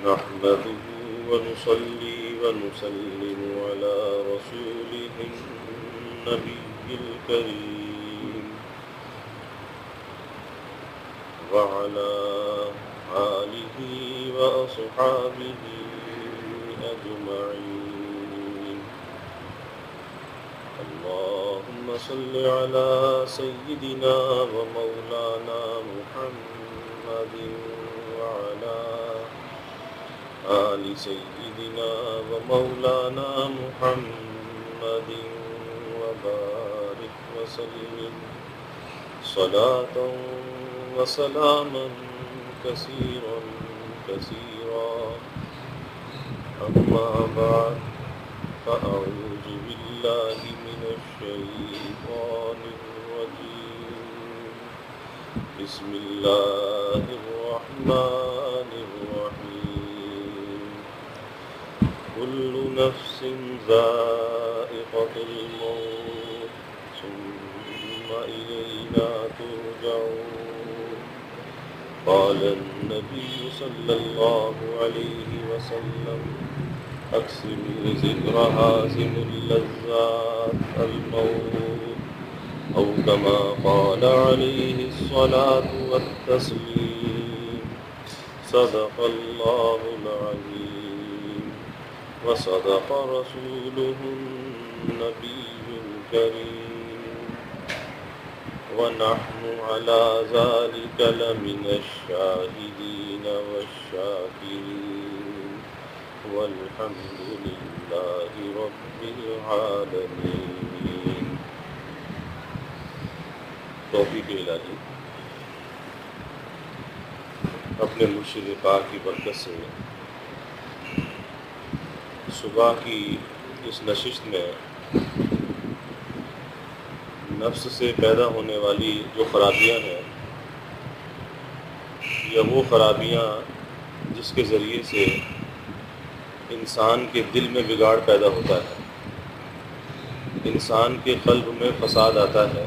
نحمده ونصلي ونسلم على رسوله النبي الكريم وعلى آله وأصحابه أجمعين. اللهم صل على سيدنا ومولانا محمد وعلى آل سيدنا ومولانا محمد وبارك وسلم صلاة وسلاما كثيرا كثيرا. أما بعد فأعوذ بالله من الشيطان الرجيم. بسم الله الرحمن الرحيم. كل نفس ذائقة الموت ثم إلينا ترجعون. قال النبي صلى الله عليه وسلم أكثر ذكر هازم اللذات الموت، أو كما قال عليه الصلاة والتسليم. صدق الله العظيم وصدق رسوله النبي الكريم، ونحن على ذلك لمن الشاهدين والشاكرين، والحمد لله رب العالمين. توفیق الہی اپنے مرشد پاک کی برکت سے صبح کی اس نشست میں نفس سے پیدا ہونے والی جو خرابیاں ہیں، یا وہ خرابیاں جس کے ذریعے سے انسان کے دل میں بگاڑ پیدا ہوتا ہے، انسان کے قلب میں فساد آتا ہے،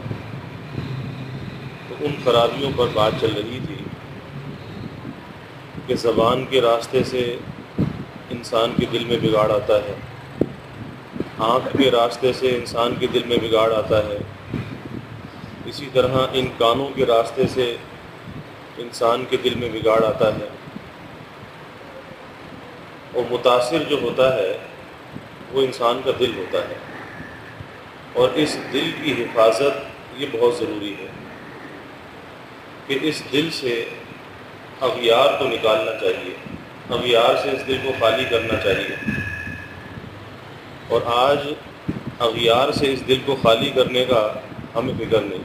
تو ان خرابیوں پر بات چل رہی تھی کہ زبان کے راستے سے انسان کے دل میں بگاڑ آتا ہے، آنکھ کے راستے سے انسان کے دل میں بگاڑ آتا ہے، اسی طرح ان کانوں کے راستے سے انسان کے دل میں بگاڑ آتا ہے، اور متاثر جو ہوتا ہے وہ انسان کا دل ہوتا ہے، اور اس دل کی حفاظت یہ بہت ضروری ہے کہ اس دل سے اغیار کو نکالنا چاہیے، اغیار سے اس دل کو خالی کرنا چاہیے. اور آج اغیار سے اس دل کو خالی کرنے کا ہمیں فکر نہیں.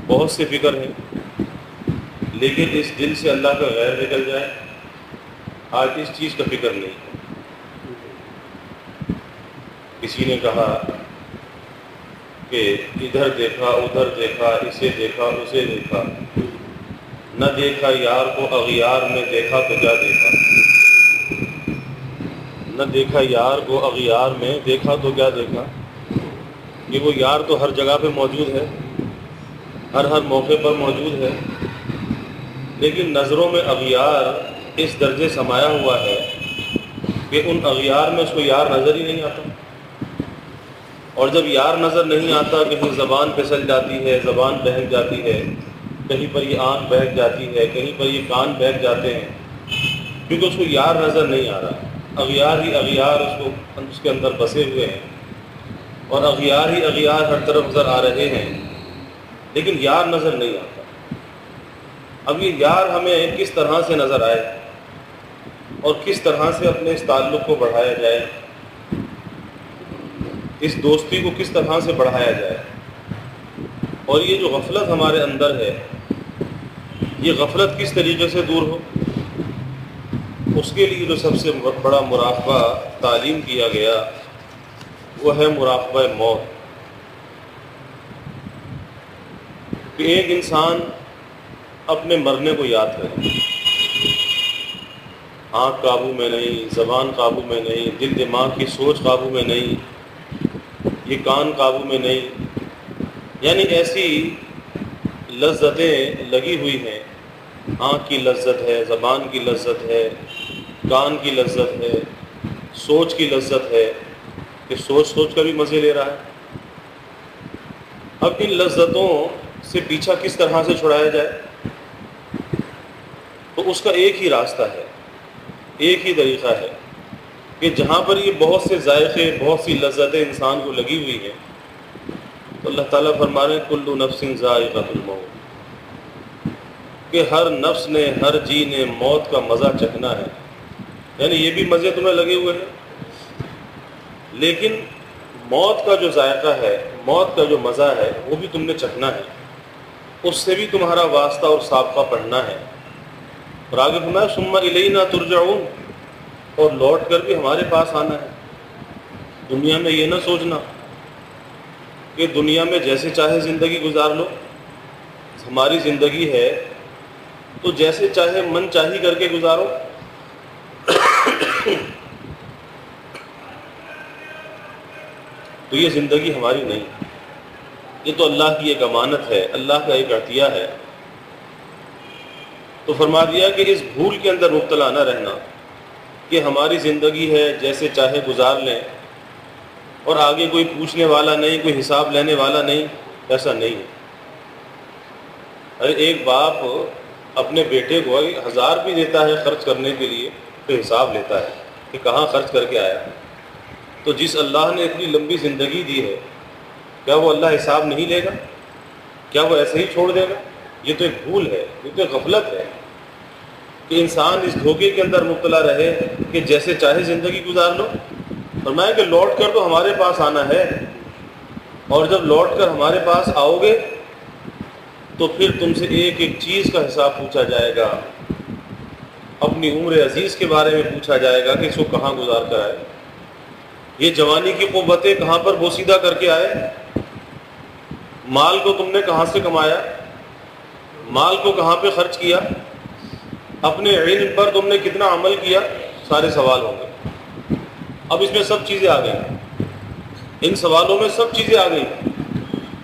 بہت سے فکر ہیں، لیکن اس دل سے اللہ کا غیر نکل جائے، آج اس چیز کا فکر نہیں. کسی نے کہا کہ ادھر دیکھا ادھر دیکھا، اسے دیکھا اسے دیکھا، نہ دیکھا یار کو اغیار میں، دیکھا تو کیا دیکھا. نہ دیکھا یار کو اغیار میں، دیکھا تو کیا دیکھا. کہ وہ یار تو ہر جگہ پہ موجود ہے، ہر موقع پر موجود ہے، لیکن نظروں میں اغیار اس درجے سمایا ہوا ہے کہ ان اغیار میں اس کو یار نظر ہی نہیں آتا. اور جب یار نظر نہیں آتا، کہیں زبان پھسل جاتی ہے، زبان بہک جاتی ہے، کہیں پر یہ آنکھ بہک جاتی ہے، کہیں پر یہ کان بہک جاتے ہیں، کیونکہ اس کو یار نظر نہیں آ رہا. اغیار ہی اغیار اس کے اندر بسے ہوئے ہیں، اور اغیار ہی اغیار ہر طرف نظر آ رہے ہیں، لیکن یار نظر نہیں آتا. اب یہ یار ہمیں کس طرح سے نظر آئے اور کس طرح سے اپنے اس تعلق کو بڑھایا جائے، اس دوستی کو کس طرح سے بڑھایا جائے. اور یہ جو غفلت ہمارے اندر ہے، یہ غفلت کس طریقے سے دور ہو؟ اس کے لیے جو سب سے بڑا مراقبہ تعلیم کیا گیا وہ ہے مراقبہ موت، کہ ایک انسان اپنے مرنے کو یاد کرے، آنکھ قابو میں نہیں، زبان قابو میں نہیں، دل دماغ کی سوچ قابو میں نہیں، یہ کان قابو میں نہیں، یعنی ایسی لذتیں لگی ہوئی ہیں، آنکھ کی لذت ہے، زبان کی لذت ہے، کان کی لذت ہے، سوچ کی لذت ہے کہ سوچ کر بھی مزے لے رہا ہے۔ اب ان لذتوں سے پیچھا کس طرح سے چھڑایا جائے؟ تو اس کا ایک ہی راستہ ہے، ایک ہی طریقہ ہے کہ جہاں پر یہ بہت سے ذائقے، بہت سی لذتیں انسان کو لگی ہوئی ہیں، تو اللہ تعالیٰ فرما رہے ہیں کل نفس ذائقۃ الموت، کہ ہر نفس نے، ہر جی نے موت کا مزہ چکھنا ہے۔ یعنی یہ بھی مزے تمہیں لگے ہوئے ہیں، لیکن موت کا جو ذائقہ ہے، موت کا جو مزہ ہے، وہ بھی تم نے چکھنا ہے، اس سے بھی تمہارا واسطہ اور سابقہ پڑھنا ہے۔ اور آگے فرمایا ثم الینا ترجعون، اور لوٹ کر بھی ہمارے پاس آنا ہے۔ دنیا میں یہ نہ سوچنا کہ دنیا میں جیسے چاہے زندگی گزار لو، ہماری زندگی ہے تو جیسے چاہے من چاہی کر کے گزارو۔ تو یہ زندگی ہماری نہیں، یہ تو اللہ کی ایک امانت ہے، اللہ کا ایک عطیہ ہے۔ تو فرما دیا کہ اس بھول کے اندر مبتلا نہ رہنا کہ ہماری زندگی ہے جیسے چاہے گزار لیں اور آگے کوئی پوچھنے والا نہیں، کوئی حساب لینے والا نہیں، ایسا نہیں ہے۔ ارے ایک باپ اپنے بیٹے کو 1000 بھی دیتا ہے خرچ کرنے کے لیے تو حساب لیتا ہے کہ کہاں خرچ کر کے آیا۔ تو جس اللہ نے اتنی لمبی زندگی دی ہے، کیا وہ اللہ حساب نہیں لے گا؟ کیا وہ ایسے ہی چھوڑ دے گا؟ یہ تو ایک بھول ہے، یہ تو ایک غفلت ہے کہ انسان اس دھوکے کے اندر مبتلا رہے کہ جیسے چاہے زندگی گزار لو۔ فرمایا کہ لوٹ کر تو ہمارے پاس آنا ہے، اور جب لوٹ کر ہمارے پاس آؤ گے تو پھر تم سے ایک ایک چیز کا حساب پوچھا جائے گا۔ اپنی عمر عزیز کے بارے میں پوچھا جائے گا کہ اس کو کہاں گزار کر آئے، یہ جوانی کی قوتیں کہاں پر بوسیدہ کر کے آئے، مال کو تم نے کہاں سے کمایا، مال کو کہاں پہ خرچ کیا، اپنے علم پر تم نے کتنا عمل کیا، سارے سوال ہوں گے۔ اب اس میں سب چیزیں آ گئی، ان سوالوں میں سب چیزیں آ گئی،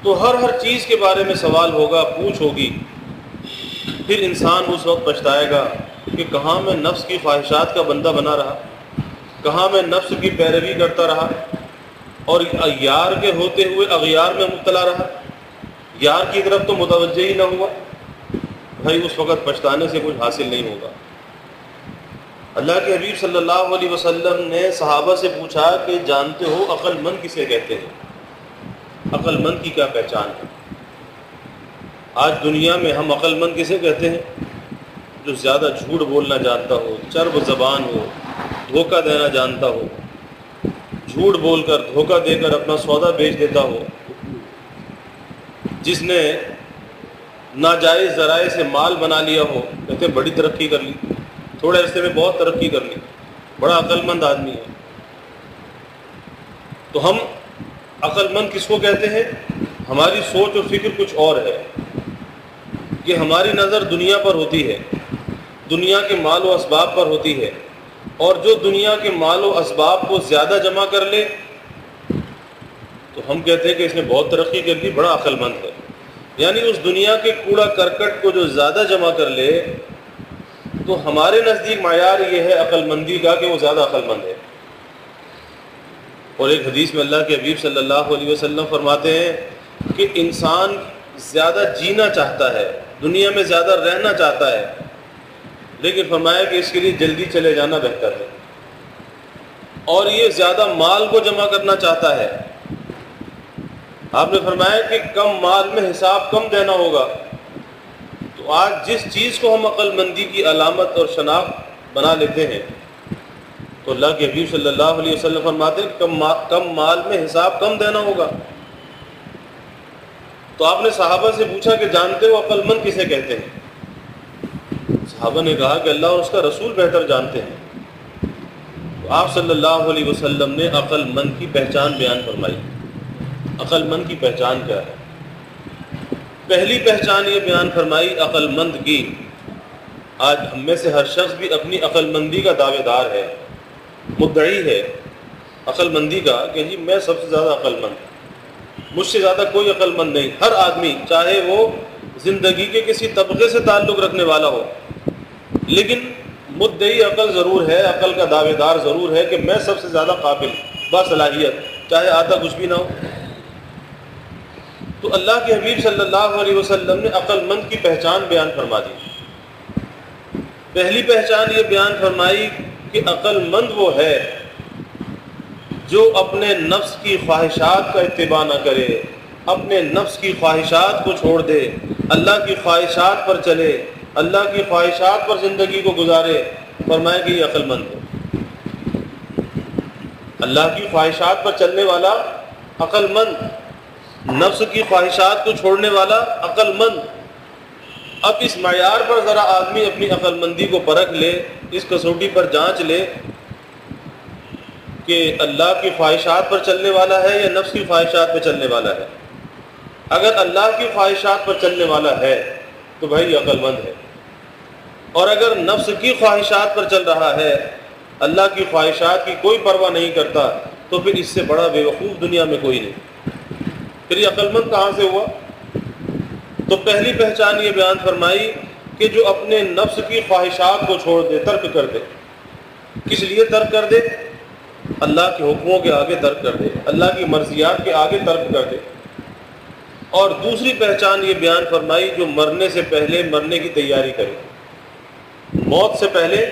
تو ہر چیز کے بارے میں سوال ہوگا، پوچھ ہوگی۔ پھر انسان اس وقت پچھتائے گا کہ کہاں میں نفس کی خواہشات کا بندہ بنا رہا، کہاں میں نفس کی پیروی کرتا رہا اور یار کے ہوتے ہوئے اغیار میں مبتلا رہا، یار کی طرف تو متوجہ ہی نہ ہوا۔ بھائی اس وقت پچھتانے سے کچھ حاصل نہیں ہوگا۔ اللہ کے حبیب صلی اللہ علیہ وسلم نے صحابہ سے پوچھا کہ جانتے ہو عقل مند کسے کہتے ہیں؟ عقل مند کی کیا پہچان ہے؟ آج دنیا میں ہم عقل مند کسے کہتے ہیں؟ جو زیادہ جھوٹ بولنا جانتا ہو، چرب زبان ہو، دھوکہ دینا جانتا ہو، جھوٹ بول کر دھوکہ دے کر اپنا سودا بیچ دیتا ہو، جس نے ناجائز ذرائع سے مال بنا لیا ہو، کہتے ہیں بڑی ترقی کر لی، تھوڑے عرصے میں بہت ترقی کر لی، بڑا عقل مند آدمی ہے۔ تو ہم عقل مند کس کو کہتے ہیں؟ ہماری سوچ اور فکر کچھ اور ہے، کہ ہماری نظر دنیا پر ہوتی ہے، دنیا کے مال و اسباب پر ہوتی ہے، اور جو دنیا کے مال و اسباب کو زیادہ جمع کر لے تو ہم کہتے ہیں کہ اس نے بہت ترقی کر لی، بڑا عقل مند ہے۔ یعنی اس دنیا کے کوڑا کرکٹ کو جو زیادہ جمع کر لے تو ہمارے نزدیک معیار یہ ہے عقل مندی کا کہ وہ زیادہ عقل مند ہے۔ اور ایک حدیث میں اللہ کے حبیب صلی اللہ علیہ وسلم فرماتے ہیں کہ انسان زیادہ جینا چاہتا ہے، دنیا میں زیادہ رہنا چاہتا ہے، لیکن فرمایا کہ اس کے لیے جلدی چلے جانا بہتر ہے، اور یہ زیادہ مال کو جمع کرنا چاہتا ہے۔ آپ نے فرمایا کہ کم مال میں حساب کم دینا ہوگا۔ تو آج جس چیز کو ہم عقل مندی کی علامت اور شناخت بنا لیتے ہیں، تو اللہ کے حبیب صلی اللہ علیہ وسلم فرماتے ہیں کم مال میں حساب کم دینا ہوگا۔ تو آپ نے صحابہ سے پوچھا کہ جانتے ہو عقل مند کسے کہتے ہیں؟ صحابہ نے کہا کہ اللہ اور اس کا رسول بہتر جانتے ہیں۔ تو آپ صلی اللہ علیہ وسلم نے عقل مند کی پہچان بیان فرمائی۔ عقل مند کی پہچان کیا ہے؟ پہلی پہچان یہ بیان فرمائی عقل مند کی، آج ہم میں سے ہر شخص بھی اپنی عقل مندی کا دعوے دار ہے، مدعی ہے عقل مندی کا کہ جی میں سب سے زیادہ عقل مند ہوں، مجھ سے زیادہ کوئی عقل مند نہیں۔ ہر آدمی چاہے وہ زندگی کے کسی طبقے سے تعلق رکھنے والا ہو، لیکن مدعی عقل ضرور ہے، عقل کا دعوے دار ضرور ہے کہ میں سب سے زیادہ قابل باصلاحیت، چاہے آتا کچھ بھی نہ ہو۔ تو اللہ کے حبیب صلی اللہ علیہ وسلم نے عقل مند کی پہچان بیان فرما دی۔ پہلی پہچان یہ بیان فرمائی کہ عقل مند وہ ہے جو اپنے نفس کی خواہشات کا اتباع نہ کرے، اپنے نفس کی خواہشات کو چھوڑ دے، اللہ کی خواہشات پر چلے، اللہ کی خواہشات پر زندگی کو گزارے۔ فرمائے کہ یہ عقل مند ہے، اللہ کی خواہشات پر چلنے والا عقل مند، نفس کی خواہشات کو چھوڑنے والا عقل مند۔ اب اس معیار پر ذرا آدمی اپنی عقل مندی کو پرکھ لے، اس کسوٹی پر جانچ لے کہ اللہ کی خواہشات پر چلنے والا ہے یا نفس کی خواہشات پر چلنے والا ہے۔ اگر اللہ کی خواہشات پر چلنے والا ہے تو بھائی یہ عقل مند ہے، اور اگر نفس کی خواہشات پر چل رہا ہے، اللہ کی خواہشات کی کوئی پرواہ نہیں کرتا، تو پھر اس سے بڑا بے وقوف دنیا میں کوئی نہیں۔ پھر یہ عقل مند کہاں سے ہوا؟ تو پہلی پہچان یہ بیان فرمائی کہ جو اپنے نفس کی خواہشات کو چھوڑ دے، ترک کر دے۔ کس لیے ترک کر دے؟ اللہ کے حکموں کے آگے ترک کر دے، اللہ کی مرضیات کے آگے ترک کر دے۔ اور دوسری پہچان یہ بیان فرمائی جو مرنے سے پہلے مرنے کی تیاری کرے، موت سے پہلے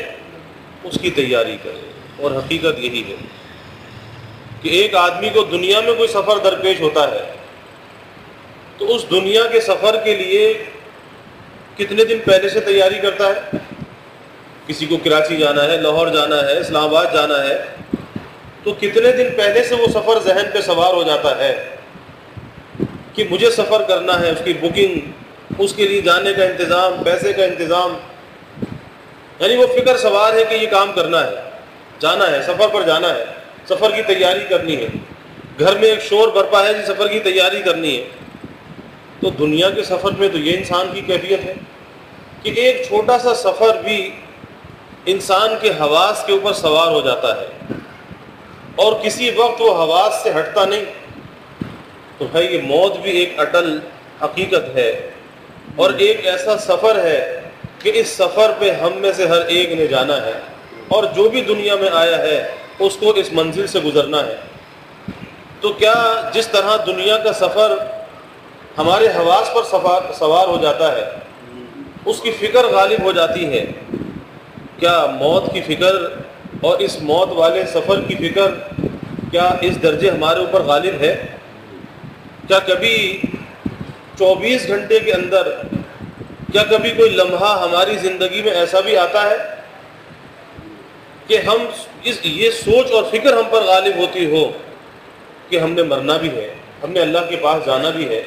اس کی تیاری کرے۔ اور حقیقت یہی ہے کہ ایک آدمی کو دنیا میں کوئی سفر درپیش ہوتا ہے تو اس دنیا کے سفر کے لیے کتنے دن پہلے سے تیاری کرتا ہے؟ کسی کو کراچی جانا ہے، لاہور جانا ہے، اسلام آباد جانا ہے، تو کتنے دن پہلے سے وہ سفر ذہن پہ سوار ہو جاتا ہے کہ مجھے سفر کرنا ہے، اس کی بکنگ، اس کے لیے جانے کا انتظام، پیسے کا انتظام، یعنی وہ فکر سوار ہے کہ یہ کام کرنا ہے، جانا ہے، سفر پر جانا ہے، سفر کی تیاری کرنی ہے۔ گھر میں ایک شور برپا ہے جی سفر کی تیاری کرنی ہے۔ تو دنیا کے سفر میں تو یہ انسان کی کیفیت ہے کہ ایک چھوٹا سا سفر بھی انسان کے حواس کے اوپر سوار ہو جاتا ہے اور کسی وقت وہ حواس سے ہٹتا نہیں۔ تو بھائی یہ موت بھی ایک اٹل حقیقت ہے اور ایک ایسا سفر ہے کہ اس سفر پہ ہم میں سے ہر ایک نے جانا ہے، اور جو بھی دنیا میں آیا ہے اس کو اس منزل سے گزرنا ہے۔ تو کیا جس طرح دنیا کا سفر ہمارے حواس پر سوار ہو جاتا ہے، اس کی فکر غالب ہو جاتی ہے، کیا موت کی فکر اور اس موت والے سفر کی فکر کیا اس درجے ہمارے اوپر غالب ہے؟ کیا کبھی 24 گھنٹے کے اندر، کیا کبھی کوئی لمحہ ہماری زندگی میں ایسا بھی آتا ہے کہ ہم یہ سوچ اور فکر ہم پر غالب ہوتی ہو کہ ہم نے مرنا بھی ہے، ہم نے اللہ کے پاس جانا بھی ہے،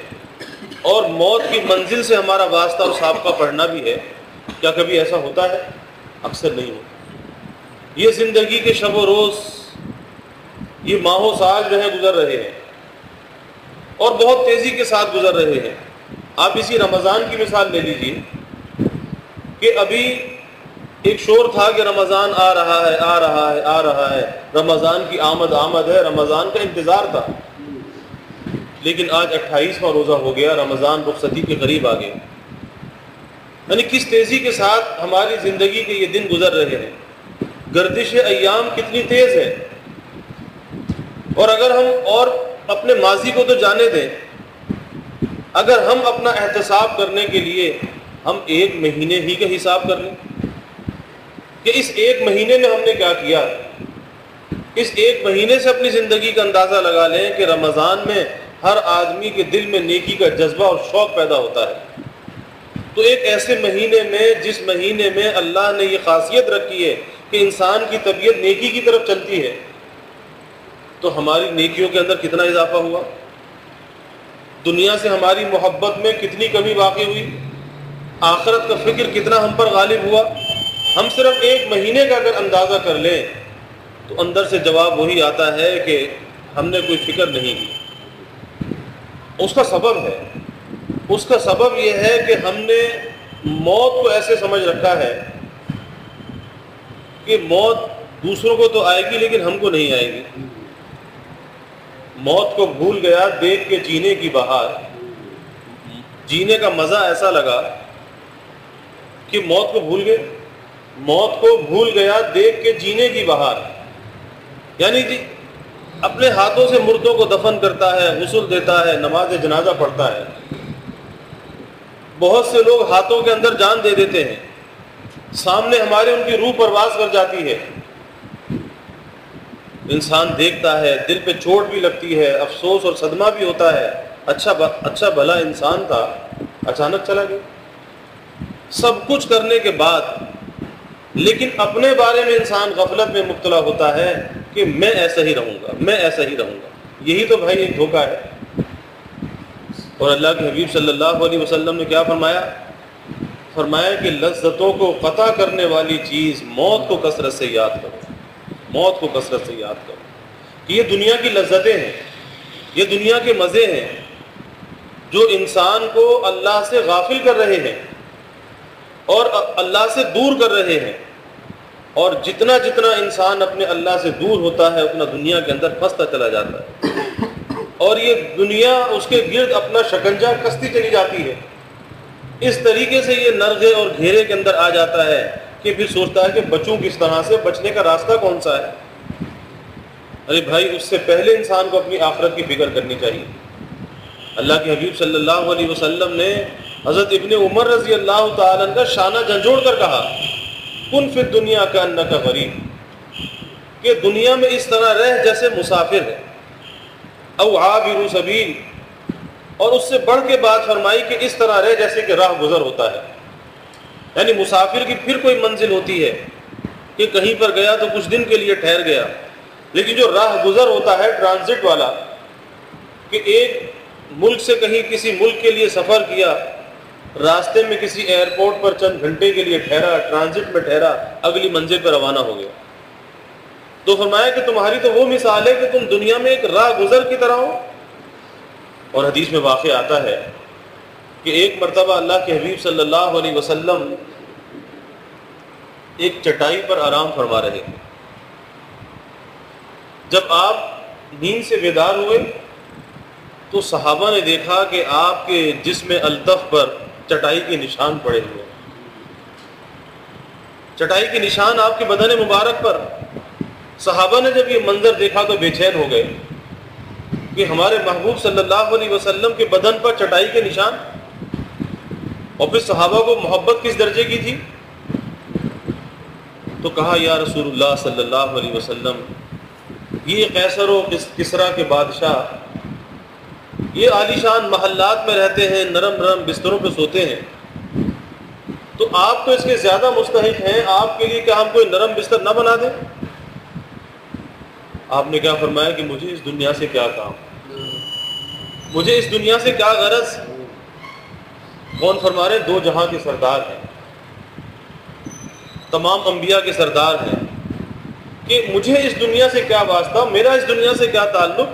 اور موت کی منزل سے ہمارا واسطہ اور سابقہ پڑھنا بھی ہے؟ کیا کبھی ایسا ہوتا ہے؟ اکثر نہیں ہوتا۔ یہ زندگی کے شب و روز، یہ ماہ و سال جو ہے گزر رہے ہیں اور بہت تیزی کے ساتھ گزر رہے ہیں۔ آپ اسی رمضان کی مثال لے لیجئے کہ ابھی ایک شور تھا کہ رمضان آ رہا ہے، آ رہا ہے، آ رہا ہے، رمضان کی آمد ہے، رمضان کا انتظار تھا، لیکن آج 28واں روزہ ہو گیا، رمضان رخصتی کے قریب آ گیا۔ یعنی کس تیزی کے ساتھ ہماری زندگی کے یہ دن گزر رہے ہیں، گردش ایام کتنی تیز ہے۔ اور اگر ہم اور اپنے ماضی کو تو جانے دیں، اگر ہم اپنا احتساب کرنے کے لیے ہم 1 مہینے ہی کا حساب کر لیں کہ اس 1 مہینے میں ہم نے کیا کیا، اس 1 مہینے سے اپنی زندگی کا اندازہ لگا لیں کہ رمضان میں ہر آدمی کے دل میں نیکی کا جذبہ اور شوق پیدا ہوتا ہے۔ تو ایک ایسے مہینے میں جس مہینے میں اللہ نے یہ خاصیت رکھی ہے کہ انسان کی طبیعت نیکی کی طرف چلتی ہے، تو ہماری نیکیوں کے اندر کتنا اضافہ ہوا، دنیا سے ہماری محبت میں کتنی کمی واقع ہوئی، آخرت کا فکر کتنا ہم پر غالب ہوا؟ ہم صرف 1 مہینے کا اگر اندازہ کر لیں تو اندر سے جواب وہی آتا ہے کہ ہم نے کوئی فکر نہیں کی۔ اس کا سبب یہ ہے کہ ہم نے موت کو ایسے سمجھ رکھا ہے کہ موت دوسروں کو تو آئے گی لیکن ہم کو نہیں آئے گی۔ موت کو بھول گیا دیکھ کے جینے کی بہار، جینے کا مزہ ایسا لگا کہ موت کو بھول گیا دیکھ کے جینے کی بہار، یعنی جی اپنے ہاتھوں سے مردوں کو دفن کرتا ہے، غسل دیتا ہے، نماز جنازہ پڑھتا ہے۔ بہت سے لوگ ہاتھوں کے اندر جان دے دیتے ہیں، سامنے ہمارے ان کی روح پرواز کر جاتی ہے، انسان دیکھتا ہے، دل پہ چوٹ بھی لگتی ہے، افسوس اور صدمہ بھی ہوتا ہے، اچھا بھلا انسان تھا، اچانک چلا گیا۔ سب کچھ کرنے کے بعد لیکن اپنے بارے میں انسان غفلت میں مبتلا ہوتا ہے کہ میں ایسا ہی رہوں گا۔ یہی تو بھائی ایک دھوکہ ہے۔ اور اللہ کے حبیب صلی اللہ علیہ وسلم نے کیا فرمایا کہ لذتوں کو قطع کرنے والی چیز موت کو کثرت سے یاد کرو۔ یہ دنیا کی لذتیں ہیں، یہ دنیا کے مزے ہیں جو انسان کو اللہ سے غافل کر رہے ہیں اور اللہ سے دور کر رہے ہیں، اور جتنا انسان اپنے اللہ سے دور ہوتا ہے اتنا دنیا کے اندر پھنستا چلا جاتا ہے، اور یہ دنیا اس کے گرد اپنا شکنجہ کستی چلی جاتی ہے۔ اس طریقے سے یہ نرغے اور گھیرے کے اندر آ جاتا ہے کہ پھر سوچتا ہے کہ بچوں کس طرح سے، بچنے کا راستہ کون سا ہے؟ ارے بھائی، اس سے پہلے انسان کو اپنی آخرت کی فکر کرنی چاہیے۔ اللہ کے حبیب صلی اللہ علیہ وسلم نے حضرت ابن عمر رضی اللہ تعالیٰ عنہ کا شانہ جھنجھوڑ کر کہا، کن فی الدنیا کأنک غریب، کہ دنیا میں اس طرح رہ جیسے مسافر ہے، او عابر سبیل، اور اس سے بڑھ کے بات فرمائی کہ اس طرح رہ جیسے کہ راہ گزر ہوتا ہے۔ یعنی مسافر کی پھر کوئی منزل ہوتی ہے کہ کہیں پر گیا تو کچھ دن کے لیے ٹھہر گیا، لیکن جو راہ گزر ہوتا ہے ٹرانزٹ والا، کہ ایک ملک سے کہیں کسی ملک کے لیے سفر کیا، راستے میں کسی ایئرپورٹ پر چند گھنٹے کے لیے ٹھہرا، ٹرانزٹ میں ٹھہرا، اگلی منزل پر روانہ ہو گیا، تو فرمایا کہ تمہاری تو وہ مثال ہے کہ تم دنیا میں ایک راہ گزر کی طرح ہو۔ اور حدیث میں واقع آتا ہے کہ ایک مرتبہ اللہ کے حبیب صلی اللہ علیہ وسلم ایک چٹائی پر آرام فرما رہے تھے۔ جب آپ نیند سے بیدار ہوئے تو صحابہ نے دیکھا کہ آپ کے جسم الطف پر چٹائی کے نشان پڑے ہوئے، چٹائی کے نشان آپ کے بدن مبارک پر۔ صحابہ نے جب یہ منظر دیکھا تو بے چین ہو گئے کہ ہمارے محبوب صلی اللہ علیہ وسلم کے بدن پر چٹائی کے نشان۔ اور پھر صحابہ کو محبت کس درجے کی تھی، تو کہا یا رسول اللہ صلی اللہ علیہ وسلم، یہ قیصر و کسریٰ کے بادشاہ یہ عالیشان محلات میں رہتے ہیں، نرم نرم بستروں پہ سوتے ہیں، تو آپ تو اس کے زیادہ مستحق ہیں، آپ کے لیے کیا ہم کوئی نرم بستر نہ بنا دیں؟ آپ نے کیا فرمایا کہ مجھے اس دنیا سے کیا کام، مجھے اس دنیا سے کیا غرض؟ کون فرما رہے ہیں؟ 2 جہاں کے سردار ہیں، تمام انبیاء کے سردار ہیں، کہ مجھے اس دنیا سے کیا واسطہ، میرا اس دنیا سے کیا تعلق؟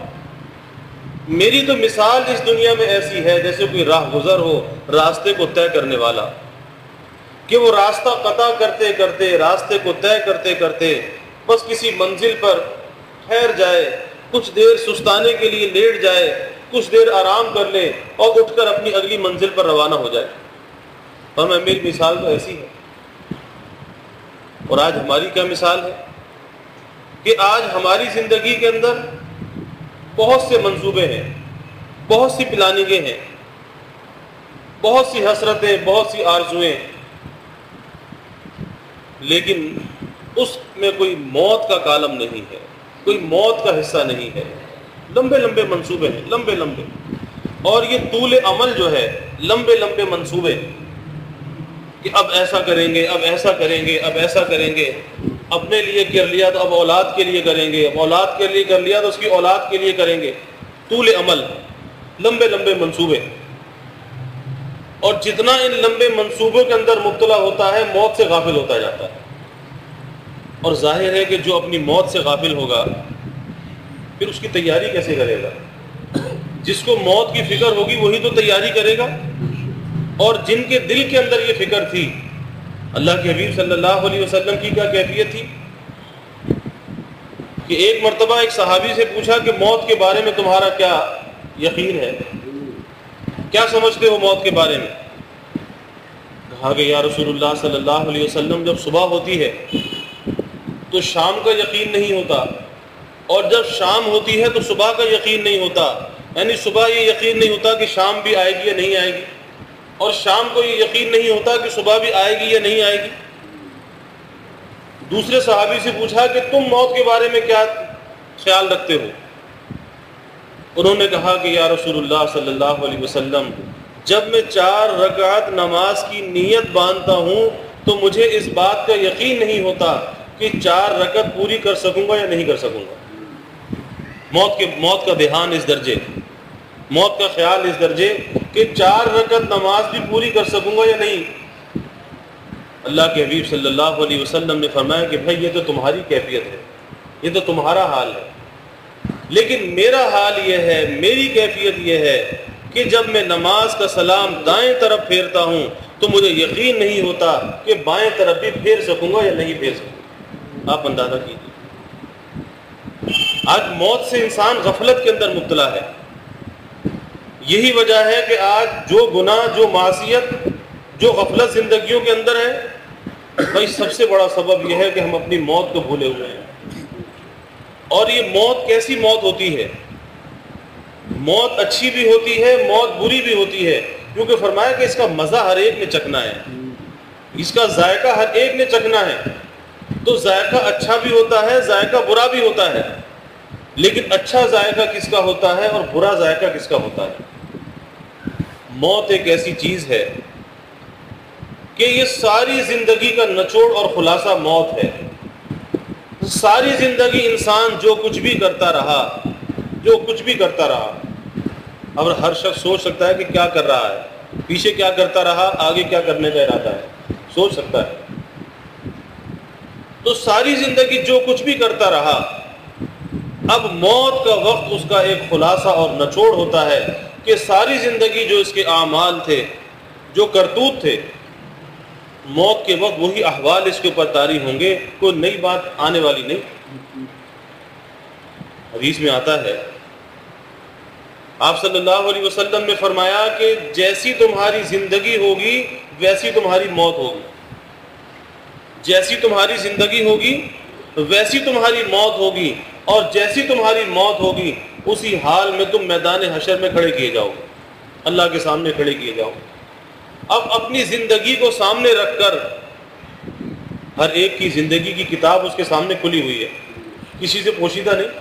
میری تو مثال اس دنیا میں ایسی ہے جیسے کوئی راہ گزر ہو، راستے کو طے کرنے والا، کہ وہ راستہ قطع کرتے کرتے، راستے کو طے کرتے کرتے بس کسی منزل پر ٹھہر جائے، کچھ دیر سستانے کے لیے لیٹ جائے، کچھ دیر آرام کر لے اور اٹھ کر اپنی اگلی منزل پر روانہ ہو جائے۔ اور میری مثال تو ایسی ہے۔ اور آج ہماری کیا مثال ہے کہ آج ہماری زندگی کے اندر بہت سے منصوبے ہیں، بہت سی پلاننگیں ہیں، بہت سی حسرتیں، بہت سی آرزویں، لیکن اس میں کوئی موت کا کالم نہیں ہے، کوئی موت کا حصہ نہیں ہے۔ لمبے لمبے منصوبے ہیں، لمبے لمبے، اور یہ طول عمل جو ہے، لمبے لمبے منصوبے کہ اب ایسا کریں گے، اب ایسا کریں گے، اب ایسا کریں گے، اپنے لیے کر لیا تو اب اولاد کے لیے کریں گے، اب اولاد کے لیے کر لیا تو اس کی اولاد کے لیے کریں گے۔ طول عمل، لمبے لمبے منصوبے۔ اور جتنا ان لمبے منصوبوں کے اندر مبتلا ہوتا ہے موت سے غافل ہوتا جاتا ہے. اور ظاہر ہے کہ جو اپنی موت سے غافل ہوگا پھر اس کی تیاری کیسے کرے گا؟ جس کو موت کی فکر ہوگی وہی تو تیاری کرے گا. اور جن کے دل کے اندر یہ فکر تھی، اللہ کے حبیب صلی اللہ علیہ وسلم کی کیا کیفیت تھی کہ ایک مرتبہ ایک صحابی سے پوچھا کہ موت کے بارے میں تمہارا کیا یقین ہے، کیا سمجھتے ہو موت کے بارے میں؟ کہا کہ یا رسول اللہ صلی اللہ علیہ وسلم، جب صبح ہوتی ہے تو شام کا یقین نہیں ہوتا، اور جب شام ہوتی ہے تو صبح کا یقین نہیں ہوتا. یعنی صبح یہ یقین نہیں ہوتا کہ شام بھی آئے گی یا نہیں آئے گی، اور شام کو یہ یقین نہیں ہوتا کہ صبح بھی آئے گی یا نہیں آئے گی. دوسرے صحابی سے پوچھا کہ تم موت کے بارے میں کیا خیال رکھتے ہو؟ انہوں نے کہا کہ یا رسول اللہ صلی اللہ علیہ وسلم، جب میں 4 رکعت نماز کی نیت باندھتا ہوں تو مجھے اس بات کا یقین نہیں ہوتا کہ 4 رکعت پوری کر سکوں گا یا نہیں کر سکوں گا. موت کا دھیان اس درجے، موت کا خیال اس درجے کہ 4 رکعت نماز بھی پوری کر سکوں گا یا نہیں. اللہ کے حبیب صلی اللہ علیہ وسلم نے فرمایا کہ بھائی یہ تو تمہاری کیفیت ہے، یہ تو تمہارا حال ہے، لیکن میرا حال یہ ہے، میری کیفیت یہ ہے کہ جب میں نماز کا سلام دائیں طرف پھیرتا ہوں تو مجھے یقین نہیں ہوتا کہ بائیں طرف بھی پھیر سکوں گا یا نہیں پھیر سکوں گا. آپ اندازہ کیجیے، آج موت سے انسان غفلت کے اندر مبتلا ہے. یہی وجہ ہے کہ آج جو گناہ، جو معصیت، جو غفلت زندگیوں کے اندر ہے، بھائی سب سے بڑا سبب یہ ہے کہ ہم اپنی موت کو بھولے ہوئے ہیں. اور یہ موت کیسی موت ہوتی ہے؟ موت اچھی بھی ہوتی ہے، موت بری بھی ہوتی ہے، کیونکہ فرمایا کہ اس کا مزہ ہر ایک نے چکھنا ہے، اس کا ذائقہ ہر ایک نے چکھنا ہے. تو ذائقہ اچھا بھی ہوتا ہے، ذائقہ برا بھی ہوتا ہے، لیکن اچھا ذائقہ کس کا ہوتا ہے اور برا ذائقہ کس کا ہوتا ہے؟ موت ایک ایسی چیز ہے کہ یہ ساری زندگی کا نچوڑ اور خلاصہ موت ہے. ساری زندگی انسان جو کچھ بھی کرتا رہا، اب ہر شخص سوچ سکتا ہے کہ کیا کر رہا ہے، پیچھے کیا کرتا رہا، آگے کیا کرنے کا ارادہ ہے، سوچ سکتا ہے. تو ساری زندگی جو کچھ بھی کرتا رہا، اب موت کا وقت اس کا ایک خلاصہ اور نچوڑ ہوتا ہے کہ ساری زندگی جو اس کے اعمال تھے، جو کرتوت تھے، موت کے وقت وہی احوال اس کے اوپر طاری ہوں گے، کوئی نئی بات آنے والی نہیں. حدیث میں آتا ہے، آپ صلی اللہ علیہ وسلم نے فرمایا کہ جیسی تمہاری زندگی ہوگی ویسی تمہاری موت ہوگی. جیسی تمہاری زندگی ہوگی ویسی تمہاری موت ہوگی، اور جیسی تمہاری موت ہوگی اسی حال میں تم میدان حشر میں کھڑے کیے جاؤ گے، اللہ کے سامنے کھڑے کیے جاؤ. اب اپنی زندگی کو سامنے رکھ کر، ہر ایک کی زندگی کی کتاب اس کے سامنے کھلی ہوئی ہے، کسی سے پوشیدہ نہیں.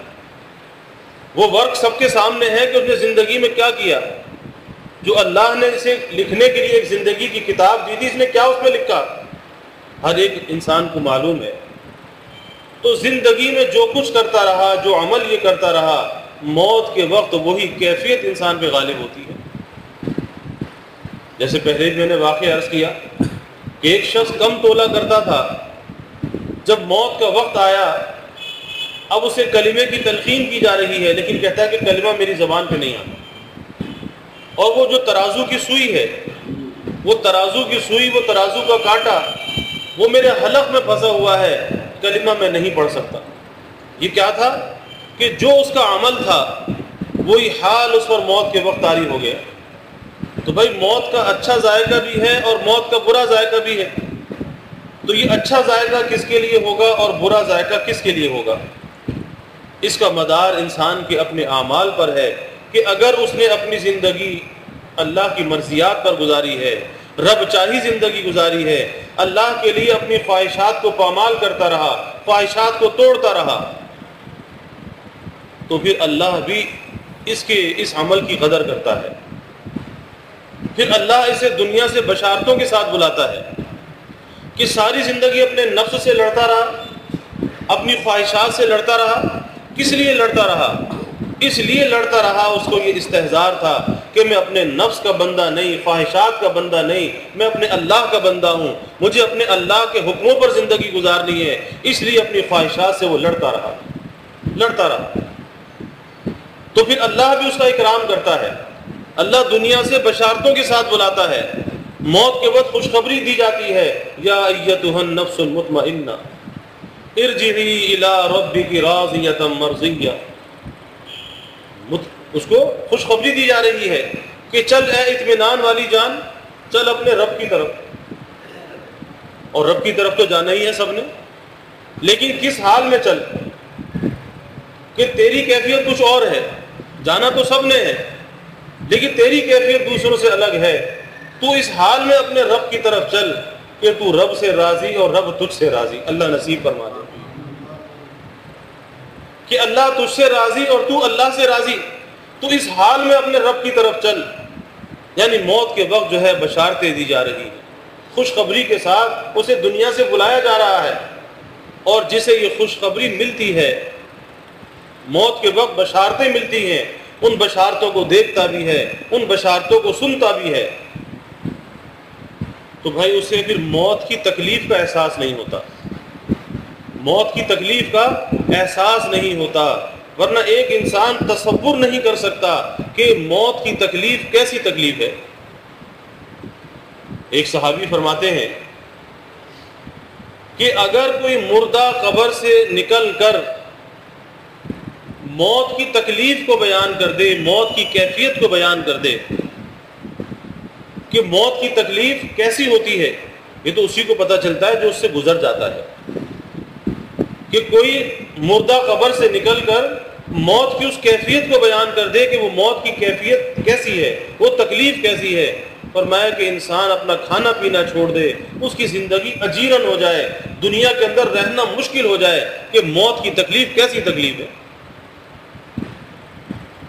وہ ورک سب کے سامنے ہے کہ اس نے زندگی میں کیا کیا. جو اللہ نے اسے لکھنے کے لیے ایک زندگی کی کتاب دی تھی، اس نے کیا اس میں لکھا، ہر ایک انسان کو معلوم ہے. تو زندگی میں جو کچھ کرتا رہا، جو عمل یہ کرتا رہا، موت کے وقت وہی کیفیت انسان پہ غالب ہوتی ہے. جیسے پہلے میں نے واقعہ عرض کیا کہ ایک شخص کم تولا کرتا تھا، جب موت کا وقت آیا، اب اسے کلمے کی تلقین کی جا رہی ہے، لیکن کہتا ہے کہ کلمہ میری زبان پہ نہیں آتا. اور وہ جو ترازو کی سوئی ہے، وہ ترازو کی سوئی، وہ ترازو کا کانٹا، وہ میرے حلق میں پھنسا ہوا ہے، کلمہ میں نہیں پڑھ سکتا. یہ کیا تھا کہ جو اس کا عمل تھا وہی حال اس پر موت کے وقت طاری ہو گیا. تو بھائی موت کا اچھا ذائقہ بھی ہے اور موت کا برا ذائقہ بھی ہے. تو یہ اچھا ذائقہ کس کے لیے ہوگا اور برا ذائقہ کس کے لیے ہوگا؟ اس کا مدار انسان کے اپنے اعمال پر ہے کہ اگر اس نے اپنی زندگی اللہ کی مرضیات پر گزاری ہے، رب چاہی زندگی گزاری ہے، اللہ کے لیے اپنی خواہشات کو پامال کرتا رہا، خواہشات کو توڑتا رہا، تو پھر اللہ بھی اس عمل کی قدر کرتا ہے. پھر اللہ اسے دنیا سے بشارتوں کے ساتھ بلاتا ہے کہ ساری زندگی اپنے نفس سے لڑتا رہا، اپنی خواہشات سے لڑتا رہا. کس لیے لڑتا رہا؟ اس لیے لڑتا رہا، اس کو یہ استحضار تھا کہ میں اپنے نفس کا بندہ نہیں، خواہشات کا بندہ نہیں، میں اپنے اللہ کا بندہ ہوں، مجھے اپنے اللہ کے حکموں پر زندگی گزارنی ہے، اس لیے اپنی خواہشات سے وہ لڑتا رہا۔ تو پھر اللہ بھی اس کا اکرام کرتا ہے، اللہ دنیا سے بشارتوں کے ساتھ بلاتا ہے، موت کے وقت خوشخبری دی جاتی ہے، یا ایتھا النفس المطمئنہ ارجعی الی ربک راضیۃ مرضیہ، اس کو خوشخبری دی جا رہی ہے کہ چل اے اطمینان والی جان، چل اپنے رب کی طرف، اور رب کی طرف تو جانا ہی ہے سب نے، لیکن کس حال میں چل، کہ تیری کیفیت کچھ اور ہے، جانا تو سب نے ہے لیکن تیری کیفیت دوسروں سے الگ ہے، تو اس حال میں اپنے رب کی طرف چل کہ تو رب سے راضی اور رب تجھ سے راضی۔ اللہ نصیب فرما دے کہ اللہ تجھ سے راضی اور تو اللہ سے راضی، تو اس حال میں اپنے رب کی طرف چل۔ یعنی موت کے وقت جو ہے بشارتیں دی جا رہی ہیں، خوشخبری کے ساتھ اسے دنیا سے بلایا جا رہا ہے، اور جسے یہ خوشخبری ملتی ہے، موت کے وقت بشارتیں ملتی ہیں، ان بشارتوں کو دیکھتا بھی ہے، ان بشارتوں کو سنتا بھی ہے، تو بھائی اسے پھر موت کی تکلیف کا احساس نہیں ہوتا، موت کی تکلیف کا احساس نہیں ہوتا، ورنہ ایک انسان تصور نہیں کر سکتا کہ موت کی تکلیف کیسی تکلیف ہے۔ ایک صحابی فرماتے ہیں کہ اگر کوئی مردہ قبر سے نکل کر موت کی تکلیف کو بیان کر دے، موت کی کیفیت کو بیان کر دے کہ موت کی تکلیف کیسی ہوتی ہے، یہ تو اسی کو پتہ چلتا ہے جو اس سے گزر جاتا ہے، کہ کوئی مردہ قبر سے نکل کر موت کی اس کیفیت کو بیان کر دے کہ وہ موت کی کیفیت کیسی ہے، وہ تکلیف کیسی ہے۔ فرمایا کہ انسان اپنا کھانا پینا چھوڑ دے، اس کی زندگی اجیرن ہو جائے، دنیا کے اندر رہنا مشکل ہو جائے کہ موت کی تکلیف کیسی تکلیف ہے۔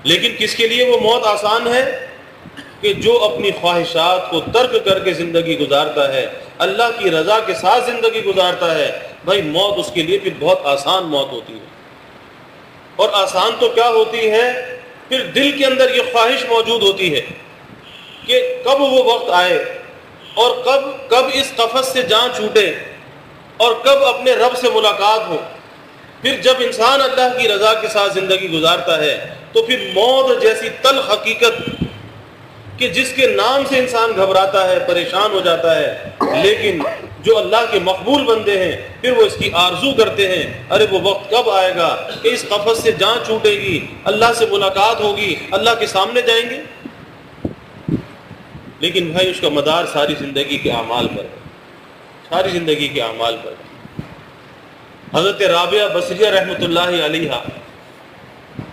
لیکن کس کے لیے وہ موت آسان ہے؟ کہ جو اپنی خواہشات کو ترک کر کے زندگی گزارتا ہے، اللہ کی رضا کے ساتھ زندگی گزارتا ہے، بھائی موت اس کے لیے پھر بہت آسان موت ہوتی ہے۔ اور آسان تو کیا ہوتی ہے؟ پھر دل کے اندر یہ خواہش موجود ہوتی ہے کہ کب وہ وقت آئے اور کب اس قفس سے جان چھوٹے اور کب اپنے رب سے ملاقات ہو۔ پھر جب انسان اللہ کی رضا کے ساتھ زندگی گزارتا ہے تو پھر موت جیسی تلخ حقیقت کہ جس کے نام سے انسان گھبراتا ہے، پریشان ہو جاتا ہے، لیکن جو اللہ کے مقبول بندے ہیں پھر وہ اس کی آرزو کرتے ہیں، ارے وہ وقت کب آئے گا کہ اس قفس سے جان چھوٹے گی، اللہ سے ملاقات ہوگی، اللہ کے سامنے جائیں گے۔ لیکن بھائی اس کا مدار ساری زندگی کے اعمال پر ہے، ساری زندگی کے اعمال پر ہے۔ حضرت رابعہ بصریہ رحمۃ اللہ علیہا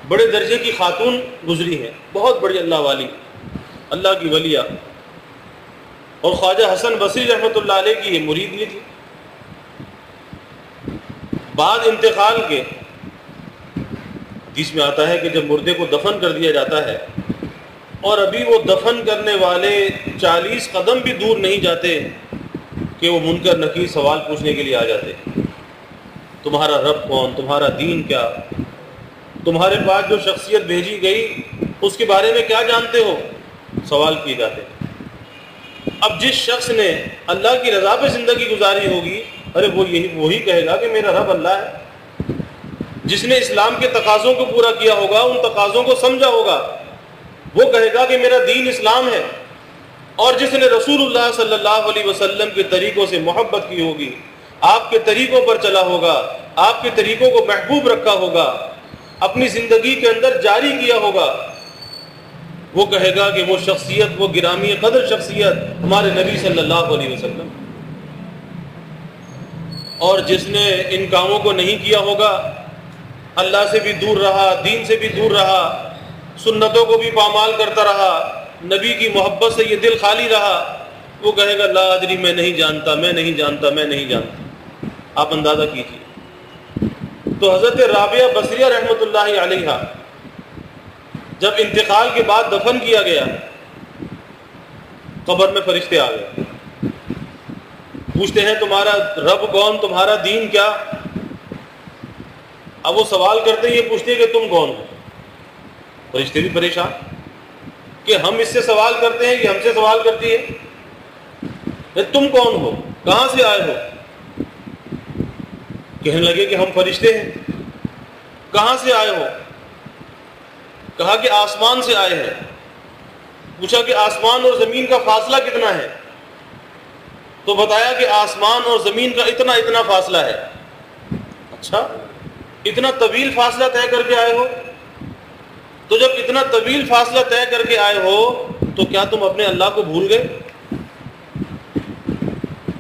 بڑے درجے کی خاتون گزری ہیں، بہت بڑی اللہ والی، اللہ کی ولیہ، اور خواجہ حسن بصری رحمۃ اللہ علیہ کی یہ مرید بھی تھی۔ بعد انتقال کے جس میں آتا ہے کہ جب مردے کو دفن کر دیا جاتا ہے اور ابھی وہ دفن کرنے والے 40 قدم بھی دور نہیں جاتے کہ وہ منکر نکیر سوال پوچھنے کے لیے آ جاتے، تمہارا رب کون، تمہارا دین کیا، تمہارے پاس جو شخصیت بھیجی گئی اس کے بارے میں کیا جانتے ہو، سوال کیے جاتے۔ اب جس شخص نے اللہ کی رضا پہ زندگی گزاری ہوگی، ارے وہ وہی کہے گا کہ میرا رب اللہ ہے۔ جس نے اسلام کے تقاضوں کو پورا کیا ہوگا، ان تقاضوں کو سمجھا ہوگا، وہ کہے گا کہ میرا دین اسلام ہے۔ اور جس نے رسول اللہ صلی اللہ علیہ وسلم کے طریقوں سے محبت کی ہوگی، آپ کے طریقوں پر چلا ہوگا، آپ کے طریقوں کو محبوب رکھا ہوگا، اپنی زندگی کے اندر جاری کیا ہوگا، وہ کہے گا کہ وہ شخصیت، وہ گرامی قدر شخصیت ہمارے نبی صلی اللہ علیہ وسلم۔ اور جس نے ان کاموں کو نہیں کیا ہوگا، اللہ سے بھی دور رہا، دین سے بھی دور رہا، سنتوں کو بھی پامال کرتا رہا، نبی کی محبت سے یہ دل خالی رہا، وہ کہے گا لا ادری، میں نہیں جانتا، میں نہیں جانتا، میں نہیں جانتا۔ آپ اندازہ کیجیے۔ تو حضرت رابعہ بصریہ رحمۃ اللہ علیہا جب انتقال کے بعد دفن کیا گیا، قبر میں فرشتے آ گئے، پوچھتے ہیں تمہارا رب کون، تمہارا دین کیا؟ اب وہ سوال کرتے ہیں، یہ پوچھتے ہیں کہ تم کون ہو؟ فرشتے بھی پریشان کہ ہم اس سے سوال کرتے ہیں، یہ ہم سے سوال کرتی ہے، تم کون ہو، کہاں سے آئے ہو؟ کہنے لگے کہ ہم فرشتے ہیں۔ کہاں سے آئے ہو؟ کہا کہ آسمان سے آئے ہیں۔ پوچھا کہ آسمان اور زمین کا فاصلہ کتنا ہے؟ تو بتایا کہ آسمان اور زمین کا اتنا اتنا فاصلہ ہے۔ اچھا، اتنا طویل فاصلہ طے کر کے آئے ہو؟ تو جب اتنا طویل فاصلہ طے کر کے آئے ہو تو کیا تم اپنے اللہ کو بھول گئے؟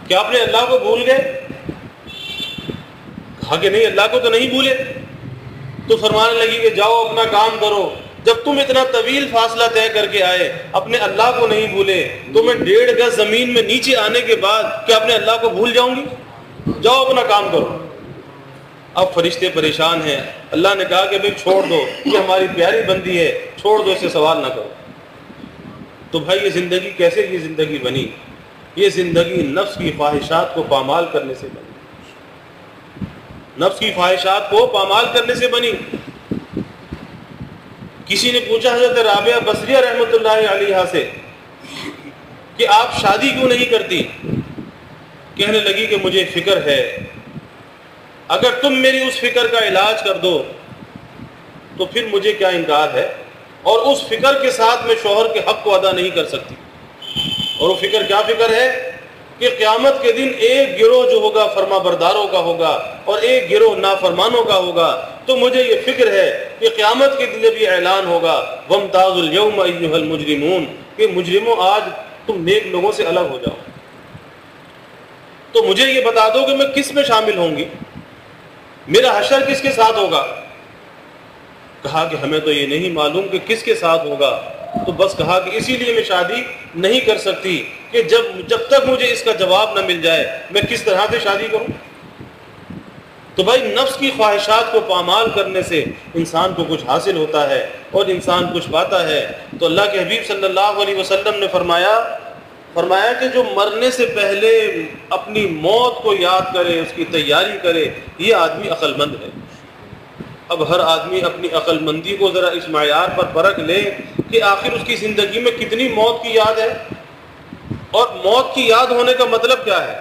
کیا اپنے اللہ کو بھول گئے؟ کہا کہ نہیں، اللہ کو تو نہیں بھولے۔ تو فرمانے لگی کہ جاؤ اپنا کام کرو، جب تم اتنا طویل فاصلہ طے کر کے آئے، اپنے اللہ کو نہیں بھولے، تو میں 1.5 گز زمین میں نیچے آنے کے بعد کیا اپنے اللہ کو بھول جاؤں گی؟ جاؤ اپنا کام کرو۔ اب فرشتے پریشان ہیں۔ اللہ نے کہا کہ بھائی چھوڑ دو، یہ ہماری پیاری بندی ہے، چھوڑ دو، اس سے سوال نہ کرو۔ تو بھائی یہ زندگی کیسے یہ زندگی بنی؟ یہ زندگی نفس کی خواہشات کو پامال کرنے سے بنی، نفس کی خواہشات کو پامال کرنے سے بنی۔ کسی نے پوچھا حضرت رابعہ بصریہ رحمۃ اللہ علیہا سے کہ آپ شادی کیوں نہیں کرتی؟ کہنے لگی کہ مجھے فکر ہے، اگر تم میری اس فکر کا علاج کر دو تو پھر مجھے کیا انکار ہے، اور اس فکر کے ساتھ میں شوہر کے حق کو ادا نہیں کر سکتی۔ اور وہ فکر کیا فکر ہے کہ قیامت کے دن ایک گروہ جو ہوگا فرما برداروں کا ہوگا اور ایک گروہ نافرمانوں کا ہوگا، تو مجھے یہ فکر ہے کہ قیامت کے دن بھی اعلان ہوگا وَامْتَازُوا الْيَوْمَ أَيُّهَا الْمُجْرِمُونَ، کہ مجرموں آج تم نیک لوگوں سے الگ ہو جاؤ۔ تو مجھے یہ بتا دو کہ میں کس میں شامل ہوں گی، میرا حشر کس کے ساتھ ہوگا؟ کہا کہ ہمیں تو یہ نہیں معلوم کہ کس کے ساتھ ہوگا، تو بس کہا کہ اسی لیے میں شادی نہیں کر سکتی کہ جب تک مجھے اس کا جواب نہ مل جائے میں کس طرح سے شادی کروں۔ تو بھائی نفس کی خواہشات کو پامال کرنے سے انسان کو کچھ حاصل ہوتا ہے اور انسان کچھ پاتا ہے۔ تو اللہ کے حبیب صلی اللہ علیہ وسلم نے فرمایا کہ جو مرنے سے پہلے اپنی موت کو یاد کرے، اس کی تیاری کرے، یہ آدمی عقل مند ہے۔ اب ہر آدمی اپنی عقل مندی کو ذرا اس معیار پر پرکھ لے کہ آخر اس کی زندگی میں کتنی موت کی یاد ہے، اور موت کی یاد ہونے کا مطلب کیا ہے؟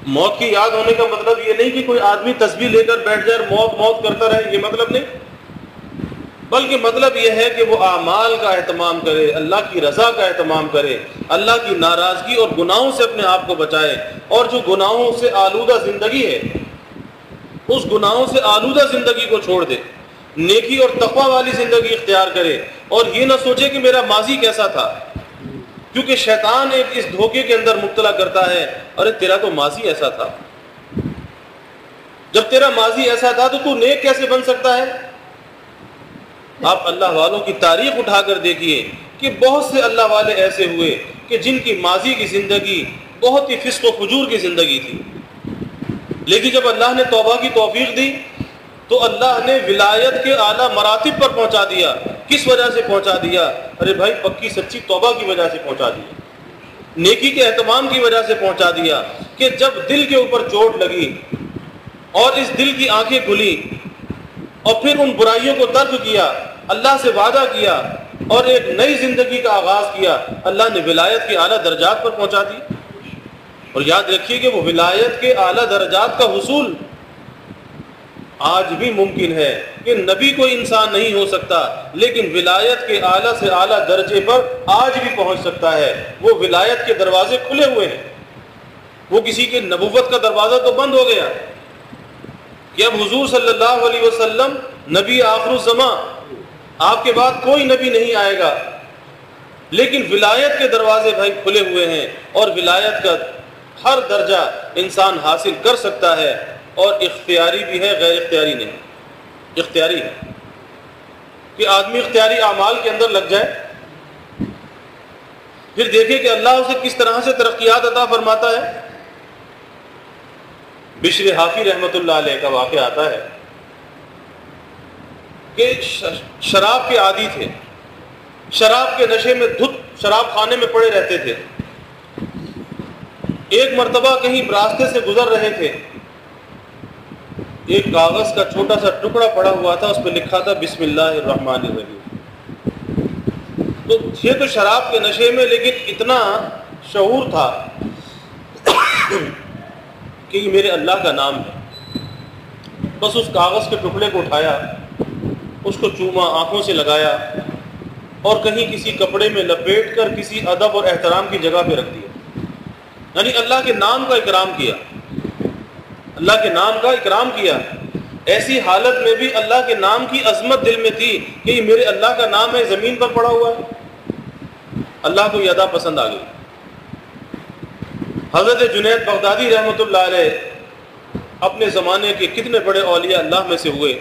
موت کی یاد ہونے کا مطلب یہ نہیں کہ کوئی آدمی تسبیح لے کر بیٹھ جائے اور موت موت کرتا رہے، یہ مطلب نہیں، بلکہ مطلب یہ ہے کہ وہ اعمال کا اہتمام کرے، اللہ کی رضا کا اہتمام کرے، اللہ کی ناراضگی اور گناہوں سے اپنے آپ کو بچائے، اور جو گناہوں سے آلودہ زندگی ہے اس گناہوں سے آلودہ زندگی کو چھوڑ دے، نیکی اور تقوی والی زندگی اختیار کرے، اور یہ نہ سوچے کہ میرا ماضی کیسا تھا، کیونکہ شیطان ایک اس دھوکے کے اندر مبتلا کرتا ہے، ارے تیرا تو ماضی ایسا تھا، جب تیرا ماضی ایسا تھا تو تو نیک کیسے بن سکتا ہے؟ آپ اللہ والوں کی تاریخ اٹھا کر دیکھیے کہ بہت سے اللہ والے ایسے ہوئے کہ جن کی ماضی کی زندگی بہت ہی فسق و فجور کی زندگی تھی، لیکن جب اللہ نے توبہ کی توفیق دی تو اللہ نے ولایت کے اعلیٰ مراتب پر پہنچا دیا۔ کس وجہ سے پہنچا دیا؟ ارے بھائی پکی سچی توبہ کی وجہ سے پہنچا دیا، نیکی کے اہتمام کی وجہ سے پہنچا دیا، کہ جب دل کے اوپر چوٹ لگی اور اس دل کی آنکھیں کھلی اور پھر ان برائیوں کو ترک کیا، اللہ سے وعدہ کیا اور ایک نئی زندگی کا آغاز کیا، اللہ نے ولایت کے اعلیٰ درجات پر پہنچا دی۔ اور یاد رکھیے کہ وہ ولایت کے اعلیٰ درجات کا حصول آج بھی ممکن ہے، کہ نبی کوئی انسان نہیں ہو سکتا لیکن ولایت کے اعلیٰ سے اعلیٰ درجے پر آج بھی پہنچ سکتا ہے۔ وہ ولایت کے دروازے کھلے ہوئے ہیں، وہ کسی کے نبوت کا دروازہ تو بند ہو گیا کہ اب حضور صلی اللہ علیہ وسلم نبی آخر الزماں، آپ کے بعد کوئی نبی نہیں آئے گا، لیکن ولایت کے دروازے بھائی کھلے ہوئے ہیں، اور ولایت کا ہر درجہ انسان حاصل کر سکتا ہے، اور اختیاری بھی ہے، غیر اختیاری نہیں، اختیاری ہے کہ آدمی اختیاری اعمال کے اندر لگ جائے، پھر دیکھے کہ اللہ اسے کس طرح سے ترقیات عطا فرماتا ہے۔ بشر حافی رحمۃ اللہ علیہ کا واقعہ آتا ہے کہ شراب کے عادی تھے، شراب کے نشے میں دھت شراب خانے میں پڑے رہتے تھے۔ ایک مرتبہ کہیں راستے سے گزر رہے تھے، ایک کاغذ کا چھوٹا سا ٹکڑا پڑا ہوا تھا، اس پہ لکھا تھا بسم اللہ الرحمن الرحیم، تو تھے تو شراب کے نشے میں، لیکن اتنا شعور تھا کہ یہ میرے اللہ کا نام ہے۔ بس اس کاغذ کے ٹکڑے کو اٹھایا، اس کو چوما، آنکھوں سے لگایا اور کہیں کسی کپڑے میں لپیٹ کر کسی ادب اور احترام کی جگہ پہ رکھ دیا، یعنی اللہ کے نام کا اکرام کیا، اللہ کے نام کا اکرام کیا۔ ایسی حالت میں بھی اللہ کے نام کی عظمت دل میں تھی کہ یہ میرے اللہ کا نام ہے، زمین پر پڑا ہوا ہے۔ اللہ کو یہ ادا پسند آ گئی۔ حضرت جنید بغدادی رحمۃ اللہ علیہ اپنے زمانے کے کتنے بڑے اولیاء اللہ میں سے ہوئے۔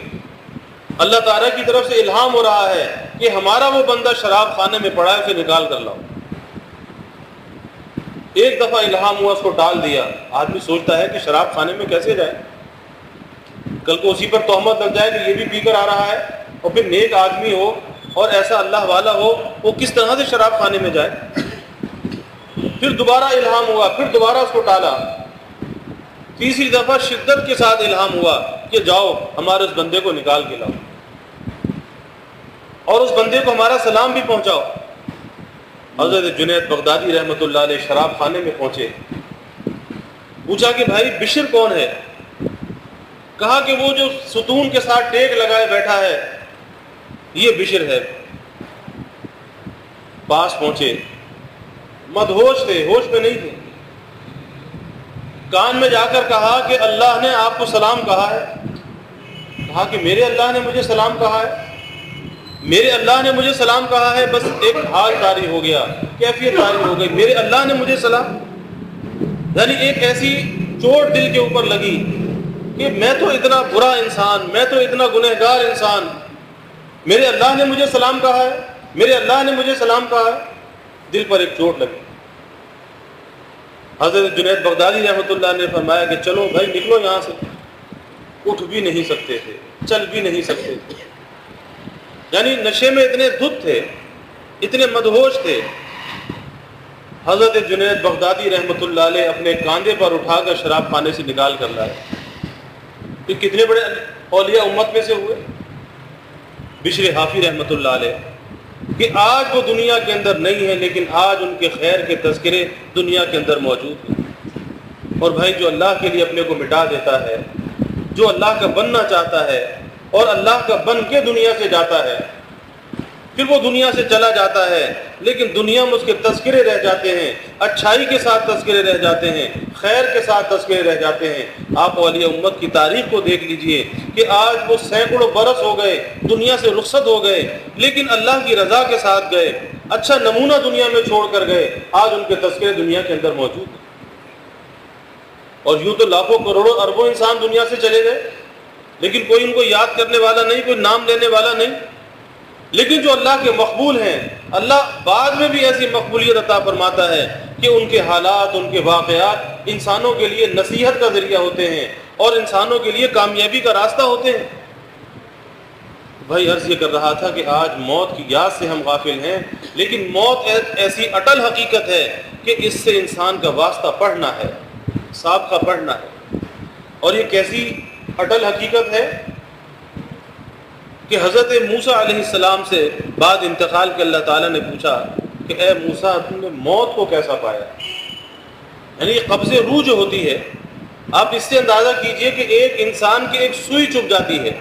اللہ تعالیٰ کی طرف سے الہام ہو رہا ہے کہ ہمارا وہ بندہ شراب خانے میں پڑا ہے، اسے نکال کر لاؤ۔ ایک دفعہ الہام ہوا، اس کو ٹال دیا۔ آدمی سوچتا ہے کہ شراب خانے میں کیسے جائے، کل کو اسی پر تہمت لگ جائے کہ یہ بھی پی کر آ رہا ہے، اور پھر نیک آدمی ہو اور ایسا اللہ والا ہو، وہ کس طرح سے شراب خانے میں جائے۔ پھر دوبارہ الہام ہوا، پھر دوبارہ اس کو ٹالا۔ تیسری دفعہ شدت کے ساتھ الہام ہوا کہ جاؤ ہمارے اس بندے کو نکال کے لاؤ اور اس بندے کو ہمارا سلام بھی پہنچاؤ۔ حضرت جنید بغدادی رحمۃ اللہ علیہ شراب خانے میں پہنچے، پوچھا کہ بھائی بشر کون ہے؟ کہا کہ وہ جو ستون کے ساتھ ٹیک لگائے بیٹھا ہے یہ بشر ہے۔ پاس پہنچے، مدہوش تھے، ہوش میں نہیں تھے۔ کان میں جا کر کہا کہ اللہ نے آپ کو سلام کہا ہے۔ کہا کہ میرے اللہ نے مجھے سلام کہا ہے، میرے اللہ نے مجھے سلام کہا ہے۔ بس ایک حال طاری ہو گیا، کیفیت طاری ہو گئی، میرے اللہ نے مجھے سلام، یعنی ایک ایسی چوٹ دل کے اوپر لگی کہ میں تو اتنا برا انسان، میں تو اتنا گنہگار انسان، میرے اللہ نے مجھے سلام کہا ہے، میرے اللہ نے مجھے سلام کہا ہے۔ دل پر ایک چوٹ لگی۔ حضرت جنید بغدادی رحمۃ اللہ نے فرمایا کہ چلو بھائی نکلو یہاں سے۔ اٹھ بھی نہیں سکتے تھے، چل بھی نہیں سکتے تھے، یعنی نشے میں اتنے دھت تھے، اتنے مدہوش تھے۔ حضرت جنید بغدادی رحمۃ اللہ علیہ اپنے کاندھے پر اٹھا کر شراب خانے سے نکال کر لائے۔ یہ کتنے بڑے اولیاء امت میں سے ہوئے، بشر حافی رحمۃ اللہ علیہ، کہ آج وہ دنیا کے اندر نہیں ہے لیکن آج ان کے خیر کے تذکرے دنیا کے اندر موجود ہیں۔ اور بھائی جو اللہ کے لیے اپنے کو مٹا دیتا ہے، جو اللہ کا بننا چاہتا ہے اور اللہ کا بن کے دنیا سے جاتا ہے، پھر وہ دنیا سے چلا جاتا ہے لیکن دنیا میں اس کے تذکرے رہ جاتے ہیں، اچھائی کے ساتھ تذکرے رہ جاتے ہیں، خیر کے ساتھ تذکرے رہ جاتے ہیں۔ آپ اولیاء امت کی تاریخ کو دیکھ لیجئے کہ آج وہ سینکڑوں برس ہو گئے، دنیا سے رخصت ہو گئے، لیکن اللہ کی رضا کے ساتھ گئے، اچھا نمونہ دنیا میں چھوڑ کر گئے۔ آج ان کے تذکرے دنیا کے اندر موجود ہیں، اور یوں تو لاکھوں کروڑوں اربوں انسان دنیا سے چلے گئے لیکن کوئی ان کو یاد کرنے والا نہیں، کوئی نام لینے والا نہیں۔ لیکن جو اللہ کے مقبول ہیں، اللہ بعد میں بھی ایسی مقبولیت عطا فرماتا ہے کہ ان کے حالات، ان کے واقعات انسانوں کے لیے نصیحت کا ذریعہ ہوتے ہیں اور انسانوں کے لیے کامیابی کا راستہ ہوتے ہیں۔ بھائی عرض یہ کر رہا تھا کہ آج موت کی یاد سے ہم غافل ہیں، لیکن موت ایسی اٹل حقیقت ہے کہ اس سے انسان کا واسطہ پڑھنا ہے، سابقہ پڑھنا ہے۔ اور یہ کیسی اٹل حقیقت ہے کہ حضرت موسیٰ علیہ السلام سے بعد انتقال کے اللہ تعالیٰ نے پوچھا کہ اے موسیٰ تم نے موت کو کیسا پایا؟ یعنی یہ قبض روح جو ہوتی ہے، آپ اس سے اندازہ کیجئے کہ ایک انسان کی ایک سوئی چبھ جاتی ہے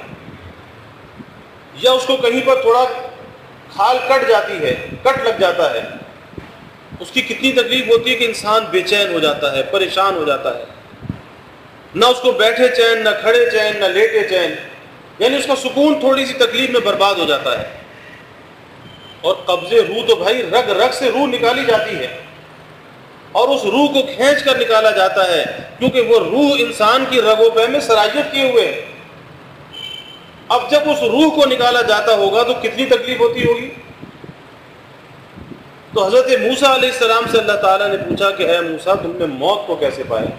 یا اس کو کہیں پر تھوڑا کھال کٹ جاتی ہے، کٹ لگ جاتا ہے، اس کی کتنی تکلیف ہوتی ہے کہ انسان بے چین ہو جاتا ہے، پریشان ہو جاتا ہے، نہ اس کو بیٹھے چین، نہ کھڑے چین، نہ لیٹے چین، یعنی اس کا سکون تھوڑی سی تکلیف میں برباد ہو جاتا ہے۔ اور قبض روح تو بھائی رگ رگ سے روح نکالی جاتی ہے اور اس روح کو کھینچ کر نکالا جاتا ہے، کیونکہ وہ روح انسان کی رگوں پہ میں سرایت کیے ہوئے ہے۔ اب جب اس روح کو نکالا جاتا ہوگا تو کتنی تکلیف ہوتی ہوگی۔ تو حضرت موسیٰ علیہ السلام سے اللہ تعالیٰ نے پوچھا کہ اے موسیٰ تم نے موت کو کیسے پایا؟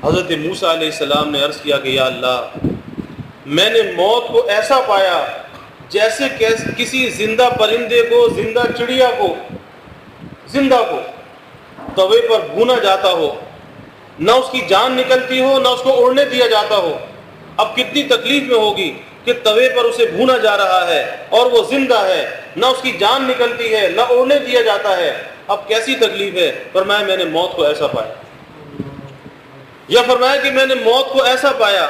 حضرت موسیٰ علیہ السلام نے عرض کیا کہ یا اللہ میں نے موت کو ایسا پایا جیسے کسی زندہ پرندے کو، زندہ چڑیا کو، زندہ کو توے پر بھونا جاتا ہو، نہ اس کی جان نکلتی ہو، نہ اس کو اڑنے دیا جاتا ہو۔ اب کتنی تکلیف میں ہوگی کہ توے پر اسے بھونا جا رہا ہے اور وہ زندہ ہے، نہ اس کی جان نکلتی ہے، نہ اڑنے دیا جاتا ہے، اب کیسی تکلیف ہے؟ فرمایا میں نے موت کو ایسا پایا، یا فرمایا کہ میں نے موت کو ایسا پایا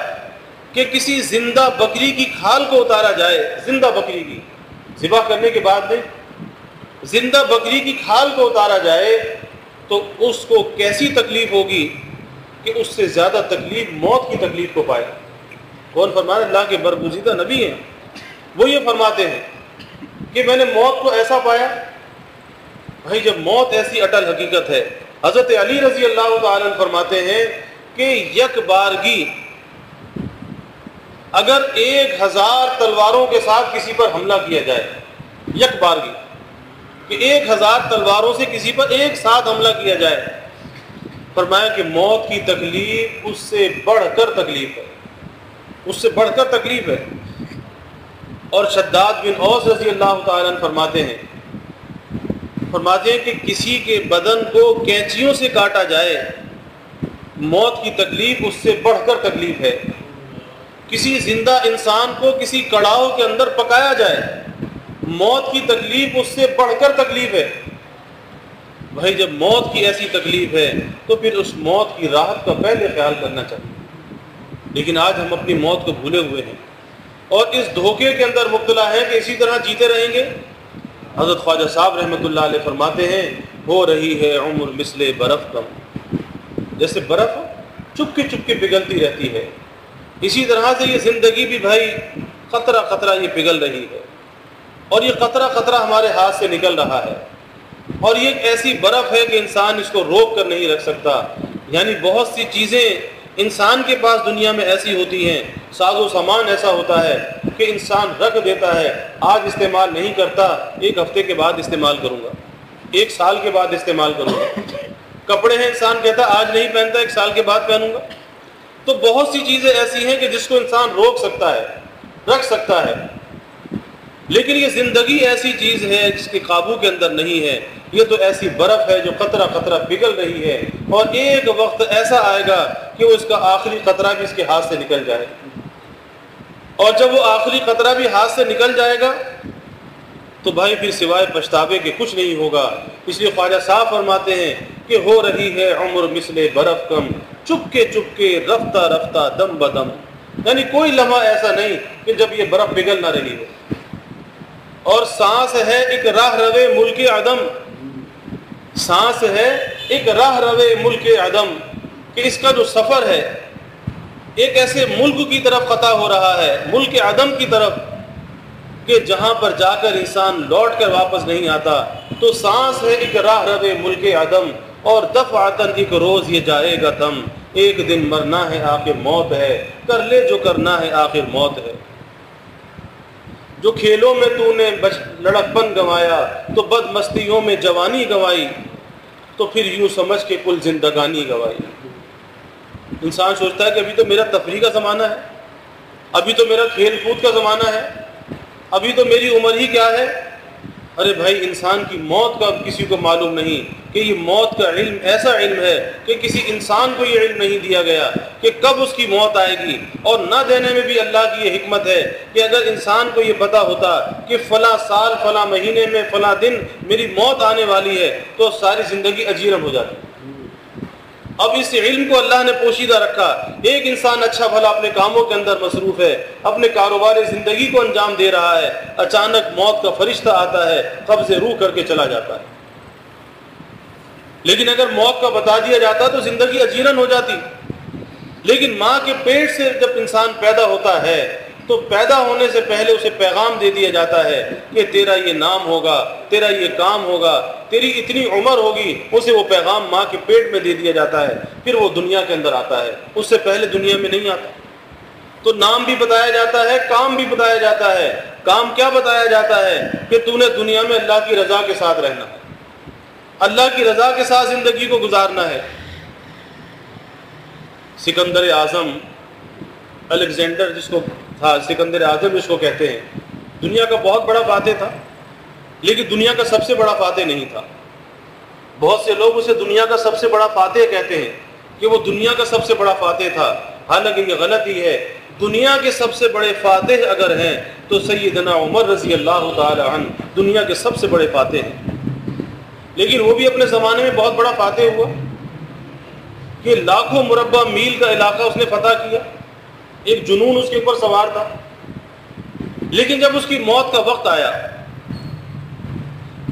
کہ کسی زندہ بکری کی کھال کو اتارا جائے، زندہ بکری کی، ذبح کرنے کے بعد نہیں، زندہ بکری کی کھال کو اتارا جائے تو اس کو کیسی تکلیف ہوگی کہ اس سے زیادہ تکلیف موت کی تکلیف کو پائے۔ کون فرمایا؟ اللہ کے برگزیدہ نبی ہیں، وہ یہ فرماتے ہیں کہ میں نے موت کو ایسا پایا۔ بھائی جب موت ایسی اٹل حقیقت ہے، حضرت علی رضی اللہ تعالی عنہ فرماتے ہیں کہ یک بارگی اگر 1000 تلواروں کے ساتھ کسی پر حملہ کیا جائے، یک بارگی کہ 1000 تلواروں سے کسی پر ایک ساتھ حملہ کیا جائے، فرمایا کہ موت کی تکلیف اس سے بڑھ کر تکلیف ہے، اس سے بڑھ کر تکلیف ہے۔ اور شداد بن اوس رضی اللہ تعالیٰ عنہ فرماتے ہیں کہ کسی کے بدن کو کینچیوں سے کاٹا جائے، موت کی تکلیف اس سے بڑھ کر تکلیف ہے۔ کسی زندہ انسان کو کسی کڑاؤ کے اندر پکایا جائے، موت کی تکلیف اس سے بڑھ کر تکلیف ہے۔ بھائی جب موت کی ایسی تکلیف ہے تو پھر اس موت کی راحت کا پہلے خیال کرنا چاہیے، لیکن آج ہم اپنی موت کو بھولے ہوئے ہیں اور اس دھوکے کے اندر مبتلا ہیں کہ اسی طرح جیتے رہیں گے۔ حضرت خواجہ صاحب رحمۃ اللہ علیہ فرماتے ہیں ہو رہی ہے عمر مثل برف کم، جیسے برف چپکے چپکے پگھلتی رہتی ہے، اسی طرح سے یہ زندگی بھی بھائی قطرہ قطرہ یہ پگھل رہی ہے، اور یہ قطرہ قطرہ ہمارے ہاتھ سے نکل رہا ہے، اور یہ ایک ایسی برف ہے کہ انسان اس کو روک کر نہیں رکھ سکتا۔ یعنی بہت سی چیزیں انسان کے پاس دنیا میں ایسی ہوتی ہیں، ساز و سامان ایسا ہوتا ہے کہ انسان رکھ دیتا ہے، آج استعمال نہیں کرتا، ایک ہفتے کے بعد استعمال کروں گا، ایک سال کے بعد استعمال کروں گا۔ کپڑے ہیں، انسان کہتا ہے آج نہیں پہنتا، ایک سال کے بعد پہنوں گا۔ تو بہت سی چیزیں ایسی ہیں کہ جس کو انسان روک سکتا ہے، رکھ سکتا ہے، لیکن یہ زندگی ایسی چیز ہے جس کے قابو کے اندر نہیں ہے۔ یہ تو ایسی برف ہے جو قطرہ قطرہ پگھل رہی ہے، اور ایک وقت ایسا آئے گا کہ وہ اس کا آخری قطرہ بھی اس کے ہاتھ سے نکل جائے، اور جب وہ آخری قطرہ بھی ہاتھ سے نکل جائے گا تو بھائی پھر سوائے پچھتاوے کے کچھ نہیں ہوگا۔ اس لیے خواجہ صاحب فرماتے ہیں کہ ہو رہی ہے عمر مثل برف کم، چپکے چپکے رفتہ رفتہ دم بدم، یعنی کوئی لمحہ ایسا نہیں کہ جب یہ برف پگھل نہ رہی ہو۔ اور سانس ہے ایک راہ روے ملک عدم، سانس ہے ایک راہ روے ملک عدم، کہ اس کا جو سفر ہے ایک ایسے ملک کی طرف قطع ہو رہا ہے، ملک عدم کی طرف، کہ جہاں پر جا کر انسان لوٹ کر واپس نہیں آتا۔ تو سانس ہے ایک راہ روے ملک عدم، اور دفعتاً ایک روز یہ جائے گا دم، ایک دن مرنا ہے آخر موت ہے، کر لے جو کرنا ہے آخر موت ہے۔ جو کھیلوں میں تو نے لڑکپن گنوایا، تو بد مستیوں میں جوانی گنوائی، تو پھر یوں سمجھ کے کل زندگانی گنوائی۔ انسان سوچتا ہے کہ ابھی تو میرا تفریح کا زمانہ ہے، ابھی تو میرا کھیل کود کا زمانہ ہے، ابھی تو میری عمر ہی کیا ہے۔ ارے بھائی انسان کی موت کا کسی کو معلوم نہیں، کہ یہ موت کا علم ایسا علم ہے کہ کسی انسان کو یہ علم نہیں دیا گیا کہ کب اس کی موت آئے گی، اور نہ دینے میں بھی اللہ کی یہ حکمت ہے کہ اگر انسان کو یہ پتا ہوتا کہ فلاں سال فلاں مہینے میں فلاں دن میری موت آنے والی ہے تو ساری زندگی اجیرم ہو جاتی۔ اب اس علم کو اللہ نے پوشیدہ رکھا، ایک انسان اچھا بھلا اپنے کاموں کے اندر مصروف ہے، اپنے کاروبار زندگی کو انجام دے رہا ہے، اچانک موت کا فرشتہ آتا ہے، قبض روح کر کے چلا جاتا ہے۔ لیکن اگر موت کا بتا دیا جاتا تو زندگی اجیرن ہو جاتی۔ لیکن ماں کے پیٹ سے جب انسان پیدا ہوتا ہے تو پیدا ہونے سے پہلے اسے پیغام دے دیا جاتا ہے کہ تیرا یہ نام ہوگا، تیرا یہ کام ہوگا، تیری اتنی عمر ہوگی۔ اسے وہ پیغام ماں کے پیٹ میں دے دیا جاتا ہے، پھر وہ دنیا کے اندر آتا ہے، اس سے پہلے دنیا میں نہیں آتا۔ تو نام بھی بتایا جاتا ہے، کام بھی بتایا جاتا ہے۔ کام کیا بتایا جاتا ہے؟ کہ تو نے دنیا میں اللہ کی رضا کے ساتھ رہنا ہے، اللہ کی رضا کے ساتھ زندگی کو گزارنا ہے۔ سکندر اعظم، الیگزینڈر جس کو تھا، سکندر اعظم جس کو کہتے ہیں، دنیا کا بہت بڑا فاتح تھا، لیکن دنیا کا سب سے بڑا فاتح نہیں تھا۔ بہت سے لوگ اسے دنیا کا سب سے بڑا فاتح کہتے ہیں کہ وہ دنیا کا سب سے بڑا فاتح تھا، حالانکہ یہ غلط ہی ہے۔ دنیا کے سب سے بڑے فاتح اگر ہیں تو سیدنا عمر رضی اللہ تعالی عنہ دنیا کے سب سے بڑے فاتح ہیں، لیکن وہ بھی اپنے زمانے میں بہت بڑا فاتح ہوا کہ لاکھوں مربع میل کا علاقہ اس نے فتح کیا، ایک جنون اس کے اوپر سوار تھا۔ لیکن جب اس کی موت کا وقت آیا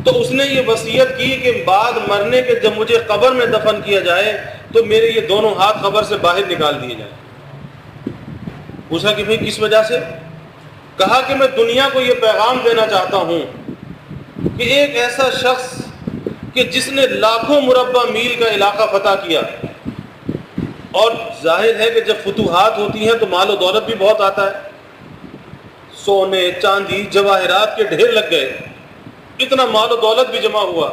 تو اس نے یہ وصیت کی کہ بعد مرنے کے جب مجھے قبر میں دفن کیا جائے تو میرے یہ دونوں ہاتھ قبر سے باہر نکال دیے جائیں۔ پوچھا کہ بھئی کس وجہ سے؟ کہا کہ میں دنیا کو یہ پیغام دینا چاہتا ہوں کہ ایک ایسا شخص کہ جس نے لاکھوں مربع میل کا علاقہ فتح کیا، اور ظاہر ہے کہ جب فتوحات ہوتی ہیں تو مال و دولت بھی بہت آتا ہے، سونے چاندی جواہرات کے ڈھیر لگ گئے، اتنا مال و دولت بھی جمع ہوا،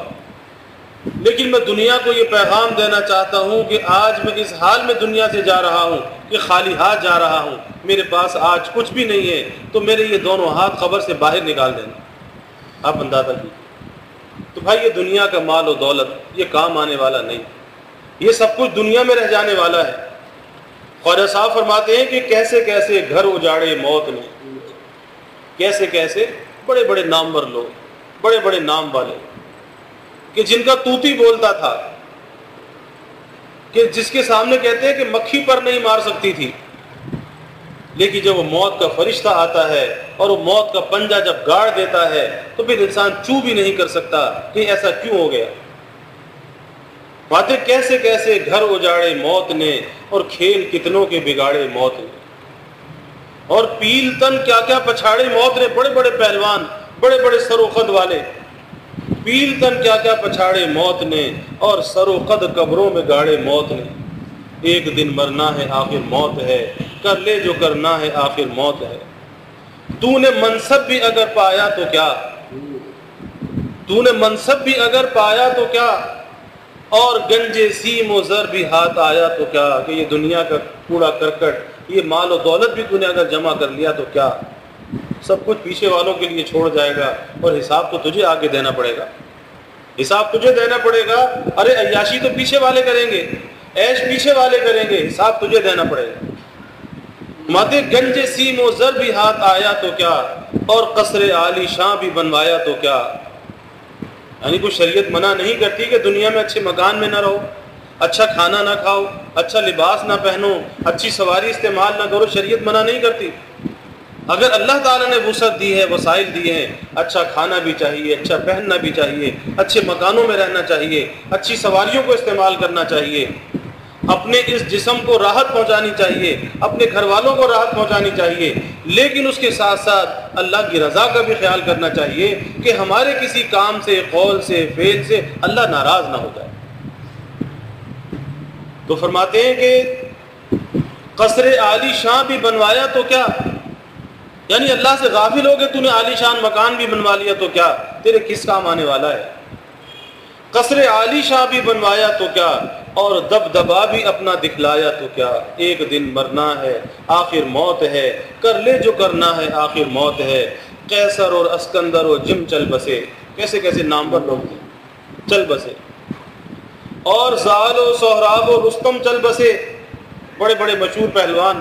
لیکن میں دنیا کو یہ پیغام دینا چاہتا ہوں کہ آج میں اس حال میں دنیا سے جا رہا ہوں کہ خالی ہاتھ جا رہا ہوں، میرے پاس آج کچھ بھی نہیں ہے، تو میرے یہ دونوں ہاتھ قبر سے باہر نکال دینا۔ آپ اندازہ کیجیے۔ تو بھائی یہ دنیا کا مال و دولت یہ کام آنے والا نہیں، یہ سب کچھ دنیا میں رہ جانے والا ہے۔ خواجہ صاحب فرماتے ہیں کہ کیسے کیسے گھر اجاڑے موت نے، کیسے کیسے بڑے بڑے نامور لوگ، بڑے بڑے نام والے کہ جن کا طوطی بولتا تھا، کہ جس کے سامنے کہتے ہیں کہ مکھی پر نہیں مار سکتی تھی، لیکن جب وہ موت کا فرشتہ آتا ہے اور وہ موت کا پنجہ جب گاڑ دیتا ہے تو پھر انسان چو بھی نہیں کر سکتا کہ ایسا کیوں ہو گیا۔ باتیں کیسے کیسے گھر اجاڑے موت نے اور کھیل کتنوں کے بگاڑے موت نے، اور پیل تن کیا کیا پچھاڑے موت نے، بڑے بڑے پہلوان، بڑے بڑے سر و قد والے، پیل تن کیا کیا پچھاڑے موت نے اور سر و قد قبروں میں گاڑے موت نے۔ ایک دن مرنا ہے آخر موت ہے، کر لے جو کرنا ہے آخر موت ہے۔ تو نے منصب بھی اگر پایا تو کیا، تو نے منصب بھی اگر پایا تو کیا، اور گنجے سیم و زر بھی ہاتھ آیا تو کیا، کہ یہ دنیا کا کوڑا کرکٹ، یہ مال و دولت بھی تو نے اگر جمع کر لیا تو کیا، سب کچھ پیچھے والوں کے لیے چھوڑ جائے گا، اور حساب تو تجھے آگے دینا پڑے گا، حساب تجھے دینا پڑے گا۔ ارے عیاشی تو پیچھے والے کریں گے، عیش پیچھے والے کریں گے، حساب تجھے دینا پڑے گا۔ ماتے گنج سیم و زر بھی ہاتھ آیا تو کیا، اور قصر عالی شاں بھی بنوایا تو کیا۔ یعنی کوئی شریعت منع نہیں کرتی کہ دنیا میں اچھے مکان میں نہ رہو، اچھا کھانا نہ کھاؤ، اچھا لباس نہ پہنو، اچھی سواری استعمال نہ کرو، شریعت منع نہیں کرتی۔ اگر اللہ تعالیٰ نے وسعت دی ہے، وسائل دیے ہیں، اچھا کھانا بھی چاہیے، اچھا پہننا بھی چاہیے، اچھے مکانوں میں رہنا چاہیے، اچھی سواریوں کو استعمال کرنا چاہیے، اپنے اس جسم کو راحت پہنچانی چاہیے، اپنے گھر والوں کو راحت پہنچانی چاہیے، لیکن اس کے ساتھ ساتھ اللہ کی رضا کا بھی خیال کرنا چاہیے کہ ہمارے کسی کام سے، قول سے، فعل سے اللہ ناراض نہ ہو جائے۔ تو فرماتے ہیں کہ قصر عالی شان بھی بنوایا تو کیا، یعنی اللہ سے غافل ہو کہ تو نے عالی شان مکان بھی بنوا لیا تو کیا، تیرے کس کام آنے والا ہے۔ قصر عالی شان بھی بنوایا تو کیا، اور دبدبا بھی اپنا دکھلایا تو کیا۔ ایک دن مرنا ہے آخر موت ہے، کر لے جو کرنا ہے آخر موت ہے۔ قیصر اور اسکندر و جم چل بسے، کیسے کیسے نامور لوگ تھے، چل بسے، اور زال و سہراب و رستم چل بسے، بڑے بڑے مشہور پہلوان،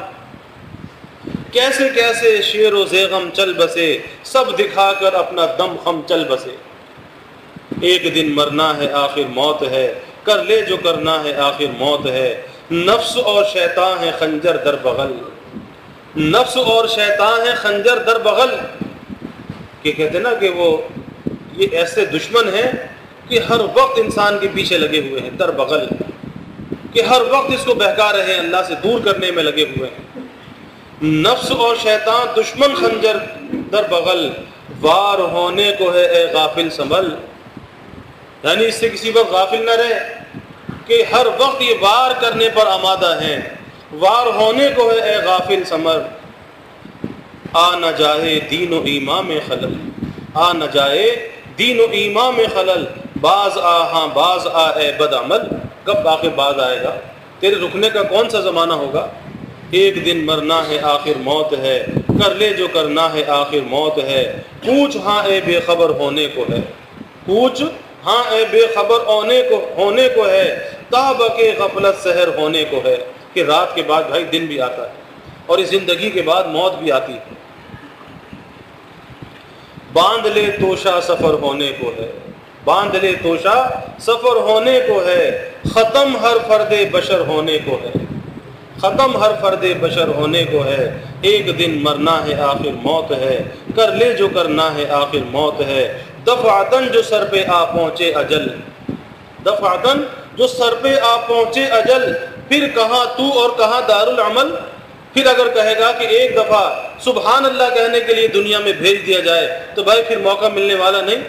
کیسے کیسے شیر و زیغم چل بسے، سب دکھا کر اپنا دم خم چل بسے۔ ایک دن مرنا ہے آخر موت ہے، کر لے جو کرنا ہے آخر موت ہے۔ نفس اور شیطان ہے خنجر در بغل، نفس اور شیطان ہے خنجر در بغل، کہ کہتے نا کہ وہ یہ ایسے دشمن ہیں کہ ہر وقت انسان کے پیچھے لگے ہوئے ہیں، در بغل، کہ ہر وقت اس کو بہکا رہے ہیں، اللہ سے دور کرنے میں لگے ہوئے ہیں۔ نفس اور شیطان دشمن خنجر در بغل، وار ہونے کو ہے اے غافل سنبھل، یعنی اس سے کسی وقت غافل نہ رہے کہ ہر وقت یہ وار کرنے پر آمادہ ہیں، وار ہونے کو ہے اے غافل سنبھل۔ آ نہ جائے دین و ایمان میں خلل، آ نہ جائے دین و ایمان میں خلل، باز آ ہاں باز آ اے بد عمل، کب آخر باز آئے گا، تیرے رکنے کا کون سا زمانہ ہوگا۔ ایک دن مرنا ہے آخر موت ہے، کر لے جو کرنا ہے آخر موت ہے۔ پوچھ ہاں اے بے خبر ہونے کو ہے، پوچھ ہاں اے بے خبر ہونے کو ہے، تابق غفلت سحر ہونے کو ہے، کہ رات کے بعد بھائی دن بھی آتا ہے، اور اس زندگی کے بعد موت بھی آتی ہے۔ باندھ لے توشہ سفر ہونے کو ہے، باندھ لے توشہ سفر ہونے کو ہے، ختم ہر فرد بشر ہونے کو ہے، ختم ہر فرد بشر ہونے کو ہے، ایک دن مرنا ہے آخر موت ہے، کر لے جو کرنا ہے آخر موت ہے، دفعتاً جو سر پہ آ پہنچے اجل، دفعتاً جو سر پہ آ پہنچے اجل، پھر کہاں تو اور کہاں دارالعمل۔ پھر اگر کہے گا کہ ایک دفعہ سبحان اللہ کہنے کے لیے دنیا میں بھیج دیا جائے تو بھائی پھر موقع ملنے والا نہیں۔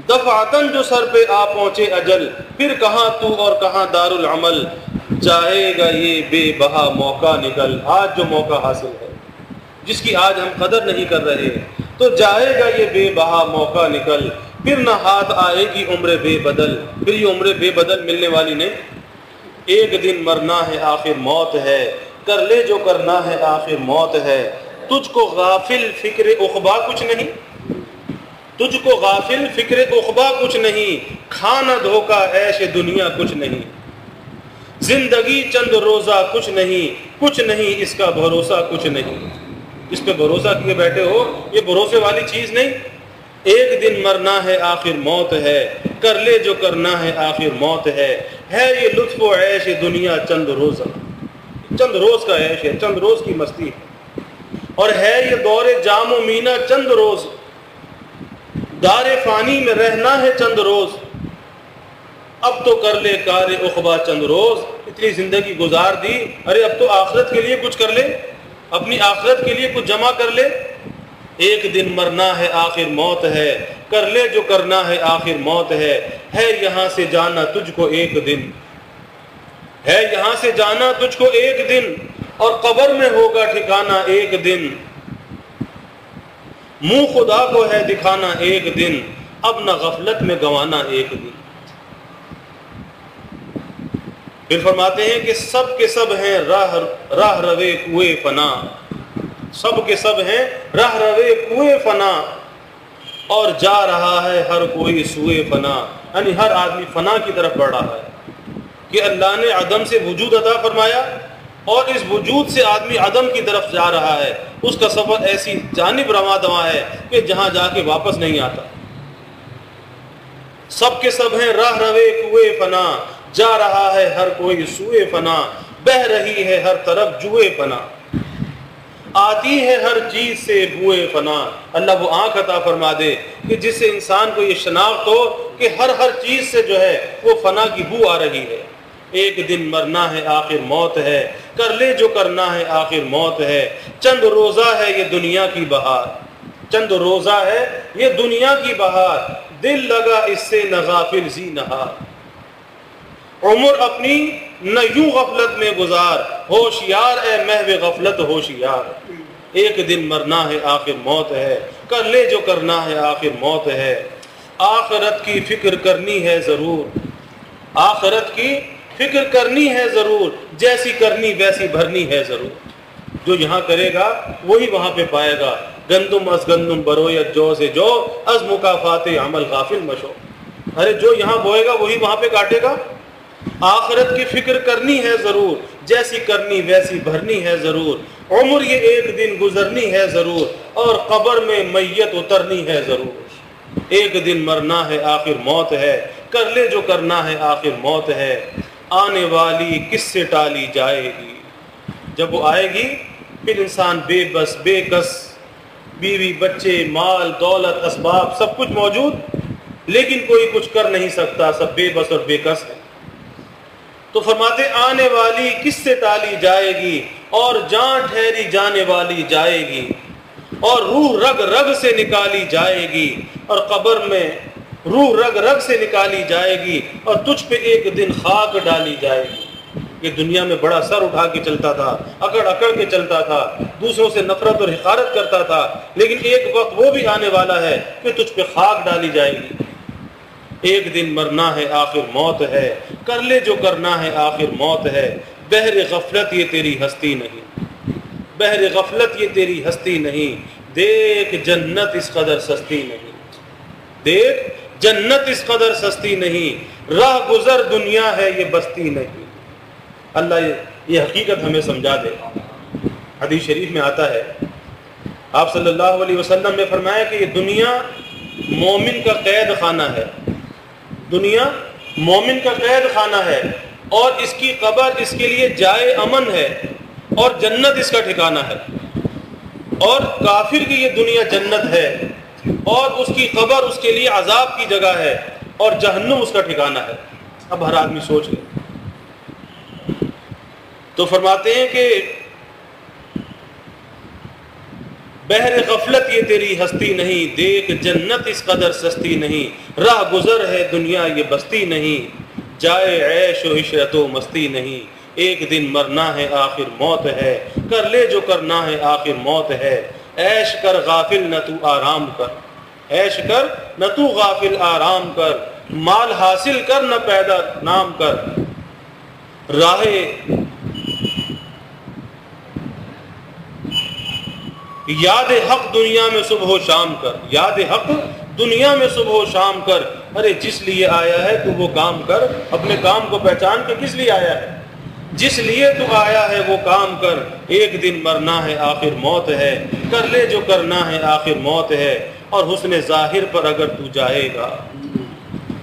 دفعتاً جو سر پہ آ پہنچے اجل، پھر کہاں تو اور کہاں دارالعمل، جائے گا یہ بے بہا موقع نکل۔ آج جو موقع حاصل ہے جس کی آج ہم قدر نہیں کر رہے، تو جائے گا یہ بے بہا موقع نکل، پھر نہ ہاتھ آئے گی عمر بے بدل، پھر یہ عمر بے بدل ملنے والی نہیں۔ ایک دن مرنا ہے آخر موت ہے، کر لے جو کرنا ہے آخر موت ہے، تجھ کو غافل فکر عقبا کچھ نہیں، تجھ کو غافل فکر عقبا کچھ نہیں، کھانا دھوکا عیش دنیا کچھ نہیں، زندگی چند روزہ کچھ نہیں اس کا بھروسہ کچھ نہیں۔ اس پہ بھروسہ کیے بیٹھے ہو، یہ بھروسے والی چیز نہیں۔ ایک دن مرنا ہے آخر موت ہے، کر لے جو کرنا ہے آخر موت ہے یہ لطف و عیش دنیا چند روزہ، چند روز کا عیش ہے، چند روز کی مستی ہے، اور ہے یہ دور جام و مینا چند روز، دار فانی میں رہنا ہے چند روز، اب تو کر لے کار عقبا چند روز۔ اتنی زندگی گزار دی، ارے اب تو آخرت کے لیے کچھ کر لے، اپنی آخرت کے لیے کچھ جمع کر لے۔ ایک دن مرنا ہے آخر موت ہے، کر لے جو کرنا ہے آخر موت ہے یہاں سے جانا تجھ کو ایک دن، ہے یہاں سے جانا تجھ کو ایک دن، اور قبر میں ہوگا ٹھکانا ایک دن، منہ خدا کو ہے دکھانا ایک دن، اب نہ غفلت میں گنوانا ایک دن۔ پھر فرماتے ہیں کہ سب کے سب ہیں راہ روے کوئے فنا، سب کے سب ہیں راہ روے کوئے فنا، اور جا رہا ہے ہر کوئی سوئے فنا، یعنی ہر آدمی فنا کی طرف بڑھ رہا ہے کہ اللہ نے عدم سے وجود عطا فرمایا، اور اس وجود سے آدمی عدم کی طرف جا رہا ہے، اس کا سفر ایسی جانب رواں دواں ہے کہ جہاں جا کے واپس نہیں آتا۔ سب کے سب ہیں راہ روے کوئے فنا، جا رہا ہے ہر کوئی سوئے فنا، بہ رہی ہے ہر طرف جوئے فنا، آتی ہے ہر چیز سے بوئے فنا۔ اللہ وہ آنکھ عطا فرما دے کہ جس سے انسان کو یہ شناخت ہو کہ ہر چیز سے جو ہے وہ فنا کی بو آ رہی ہے۔ ایک دن مرنا ہے آخر موت ہے، کر لے جو کرنا ہے آخر موت ہے، چند روزہ ہے یہ دنیا کی بہار، چند روزہ ہے یہ دنیا کی بہار، دل لگا اس سے نہ غافل زی نہار، عمر اپنی نہ یوں غفلت میں گزار، ہوشیار اے محو غفلت ہوشیار۔ ایک دن مرنا ہے آخر موت ہے، کر لے جو کرنا ہے آخر موت ہے، آخرت کی فکر کرنی ہے ضرور، آخرت کی فکر کرنی ہے ضرور، جیسی کرنی ویسی بھرنی ہے ضرور۔ جو یہاں کرے گا وہی وہاں پہ پائے گا، گندم از گندم برویت جو سے جو، از مکافات عمل غافل مشو۔ ارے جو یہاں بوئے گا وہی وہاں پہ کاٹے گا۔ آخرت کی فکر کرنی ہے ضرور، جیسی کرنی ویسی بھرنی ہے ضرور، عمر یہ ایک دن گزرنی ہے ضرور، اور قبر میں میت اترنی ہے ضرور۔ ایک دن مرنا ہے آخر موت ہے، کر لے جو کرنا ہے آخر موت ہے، آنے والی کس سے ٹالی جائے گی۔ جب وہ آئے گی پھر انسان بے بس بے کس، بیوی بچے مال دولت اسباب سب کچھ موجود، لیکن کوئی کچھ کر نہیں سکتا، سب بے بس اور بے کس ہے۔ تو فرماتے آنے والی کس سے ٹالی جائے گی، اور جان ٹھہری جانے والی جائے گی، اور روح رگ رگ سے نکالی جائے گی، اور قبر میں روح رگ رگ سے نکالی جائے گی، اور تجھ پہ ایک دن خاک ڈالی جائے گی۔ یہ دنیا میں بڑا سر اٹھا کے چلتا تھا، اکڑ اکڑ کے چلتا تھا، دوسروں سے نفرت اور حقارت کرتا تھا، لیکن ایک وقت وہ بھی آنے والا ہے کہ تجھ پہ خاک ڈالی جائے گی۔ ایک دن مرنا ہے آخر موت ہے، کر لے جو کرنا ہے آخر موت ہے، بہر غفلت یہ تیری ہستی نہیں، بہر غفلت یہ تیری ہستی نہیں، دیکھ جنت اس قدر سستی نہیں، دیکھ جنت اس قدر سستی نہیں، راہ گزر دنیا ہے یہ بستی نہیں۔ اللہ یہ حقیقت ہمیں سمجھا دے۔ حدیث شریف میں آتا ہے آپ صلی اللہ علیہ وسلم نے فرمایا کہ یہ دنیا مومن کا قید خانہ ہے، دنیا مومن کا قید خانہ ہے، اور اس کی قبر اس کے لیے جائے امن ہے، اور جنت اس کا ٹھکانہ ہے۔ اور کافر کی یہ دنیا جنت ہے، اور اس کی قبر اس کے لیے عذاب کی جگہ ہے، اور جہنم اس کا ٹھکانہ ہے۔ اب ہر آدمی سوچ لے۔ تو فرماتے ہیں کہ بحر غفلت یہ تیری ہستی نہیں، دیکھ جنت اس قدر سستی نہیں، راہ گزر ہے دنیا یہ بستی نہیں، جائے عیش و عشرت و مستی نہیں، ایک دن مرنا ہے آخر موت ہے، کر لے جو کرنا ہے آخر موت ہے، عیش کر غافل نہ تو آرام کر، عیش کر نہ تو غافل آرام کر، مال حاصل کر نہ پیدا نام کر، راہ یاد حق دنیا میں صبح و شام کر، یاد حق دنیا میں صبح و شام کر، ارے جس لیے آیا ہے تو وہ کام کر، اپنے کام کو پہچان کے کس لیے آیا ہے، جس لیے تو آیا ہے وہ کام کر، ایک دن مرنا ہے آخر موت ہے، کر لے جو کرنا ہے آخر موت ہے، اور حسن ظاہر پر اگر تو جائے گا،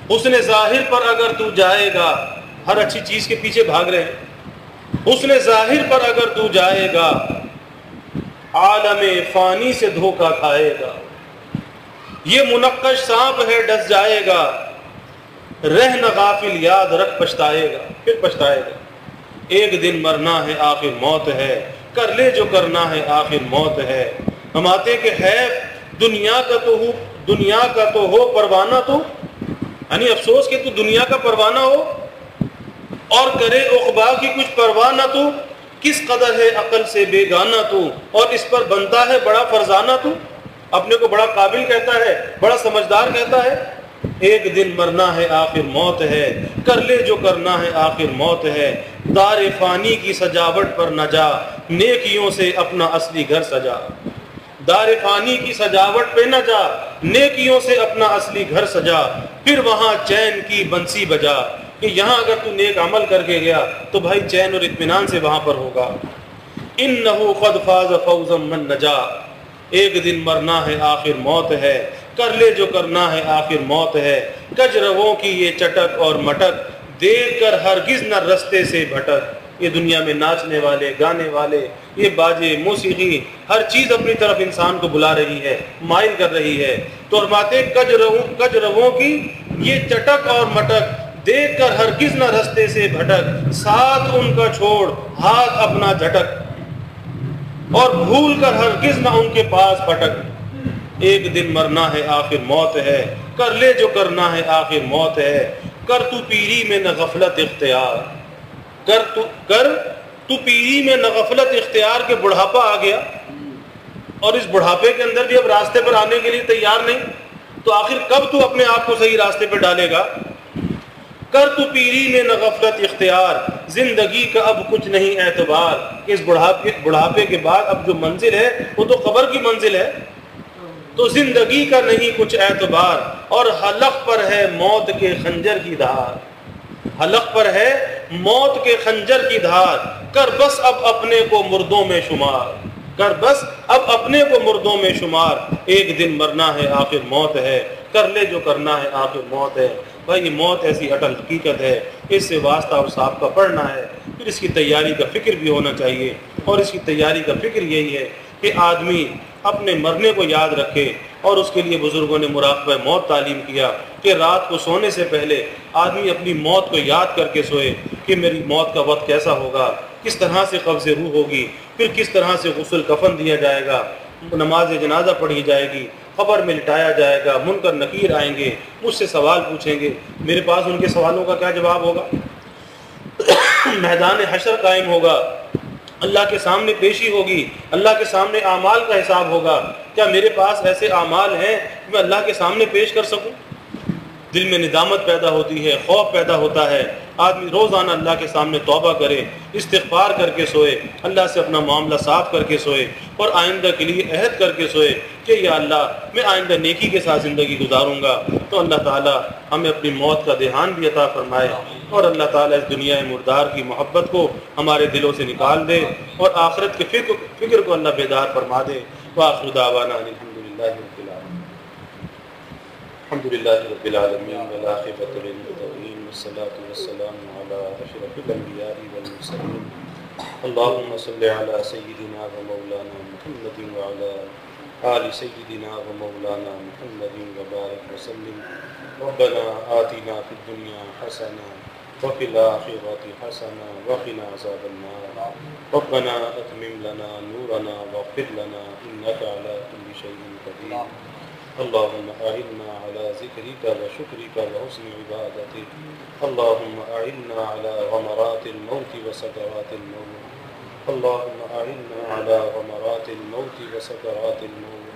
حسن ظاہر پر اگر تو جائے گا، ہر اچھی چیز کے پیچھے بھاگ رہے ہیں، حسن ظاہر پر اگر تو جائے گا، عالم فانی سے دھوکہ کھائے گا، یہ منقش سانپ ہے ڈس جائے گا، رہ نہ غافل یاد رکھ پچھتائے گا، پھر پچھتائے گا، ایک دن مرنا ہے آخر موت ہے، کر لے جو کرنا ہے آخر موت ہے۔ ہم آتے کہ ہے دنیا کا تو ہو پروانہ تو، یعنی افسوس کہ تو دنیا کا پروانہ ہو اور کرے عقبا کی کچھ پرواہ نہ تو، کس قدر ہے عقل سے بیگانہ تو، اور اس پر بنتا ہے بڑا فرزانہ تو، اپنے کو بڑا قابل کہتا ہے، بڑا سمجھدار کہتا ہے، ایک دن مرنا ہے آخر موت ہے، کر لے جو کرنا ہے آخر موت ہے، دار فانی کی سجاوٹ پر نہ جا، نیکیوں سے اپنا اصلی گھر سجا، دار فانی کی سجاوٹ پہ نہ جا، نیکیوں سے اپنا اصلی گھر سجا، پھر وہاں چین کی بنسی بجا، کہ یہاں اگر تو نیک عمل کر کے گیا تو بھائی چین اور اطمینان سے وہاں پر ہوگا۔ انہو قد فاز فوزا من نجا، ایک دن مرنا ہے آخر موت ہے، کر لے جو کرنا ہے آخر موت ہے، کج رووں کی یہ چٹک اور مٹک، دیکھ کر ہرگز نہ رستے سے بھٹک۔ یہ دنیا میں ناچنے والے، گانے والے، یہ باجے، موسیقی، ہر چیز اپنی طرف انسان کو بلا رہی ہے، مائل کر رہی ہے، تو فرماتے کج رووں کی یہ چٹک اور مٹک، دیکھ کر ہرگز نہ رستے سے بھٹک، ساتھ ان کا چھوڑ ہاتھ اپنا جھٹک، اور بھول کر ہرگز نہ ان کے پاس پھٹک، ایک دن مرنا ہے آخر موت ہے، کر لے جو کرنا ہے آخر موت ہے، کر تو پیری میں نہ غفلت اختیار، کر تو پیری میں نہ غفلت اختیار، کے بڑھاپا آ گیا اور اس بڑھاپے کے اندر بھی اب راستے پر آنے کے لیے تیار نہیں، تو آخر کب تو اپنے آپ کو صحیح راستے پر ڈالے گا؟ کر تو پیری میں نہ غفلت اختیار، زندگی کا اب کچھ نہیں اعتبار، کہ اس بڑھاپے کے بعد اب جو منزل ہے وہ تو قبر کی منزل ہے، تو زندگی کا نہیں کچھ اعتبار، اور حلق پر ہے موت کے خنجر کی دھار، حلق پر ہے موت کے خنجر کی دھار، کر بس اب اپنے کو مردوں میں شمار، کر بس اب اپنے کو مردوں میں شمار، ایک دن مرنا ہے آخر موت ہے، کر لے جو کرنا ہے آخر موت ہے۔ بھائی یہ موت ایسی اٹل حقیقت ہے، اس سے واسطہ اور سابقہ پڑھنا ہے، پھر اس کی تیاری کا فکر بھی ہونا چاہیے، اور اس کی تیاری کا فکر یہی ہے کہ آدمی اپنے مرنے کو یاد رکھے، اور اس کے لیے بزرگوں نے مراقبہ موت تعلیم کیا کہ رات کو سونے سے پہلے آدمی اپنی موت کو یاد کر کے سوئے کہ میری موت کا وقت کیسا ہوگا، کس طرح سے قبض روح ہوگی، پھر کس طرح سے غسل کفن دیا جائے گا، نماز جنازہ پڑھی جائے گی، قبر میں لٹایا جائے گا، منکر نکیر آئیں گے، مجھ سے سوال پوچھیں گے، میرے پاس ان کے سوالوں کا کیا جواب ہوگا؟ میدان حشر قائم ہوگا، اللہ کے سامنے پیشی ہوگی، اللہ کے سامنے اعمال کا حساب ہوگا، کیا میرے پاس ایسے اعمال ہیں کہ میں اللہ کے سامنے پیش کر سکوں؟ دل میں ندامت پیدا ہوتی ہے، خوف پیدا ہوتا ہے، آدمی روزانہ اللہ کے سامنے توبہ کرے، استغفار کر کے سوئے، اللہ سے اپنا معاملہ صاف کر کے سوئے، اور آئندہ کے لیے عہد کر کے سوئے کہ یا اللہ میں آئندہ نیکی کے ساتھ زندگی گزاروں گا۔ تو اللہ تعالیٰ ہمیں اپنی موت کا دھیان بھی عطا فرمائے، اور اللہ تعالیٰ اس دنیا مردار کی محبت کو ہمارے دلوں سے نکال دے، اور آخرت کے فکر کو اللہ بیدار فرما دے۔ وآخر دعوانا ان الحمد للہ رب العالمین. الحمد للہ رب العالمین والعاقبۃ للمتقین والصلاۃ والسلام علی اشرف الانبیاء والمرسلین. اللهم صل على سيدنا ومولانا محمد وعلى آل سيدنا ومولانا محمد وبارك وسلم. ربنا آتنا في الدنيا حسنة وفي الآخرة حسنة وقنا عذاب النار. ربنا أتمم لنا نورنا واغفر لنا إنك على كل شيء قدير. اللهم أعنا على ذكرك وشكرك وحسن عبادتك. اللهم أعنا على غمرات الموت وسكرات الموت. اللهم أعنا على غمرات الموت وسكرات الموت.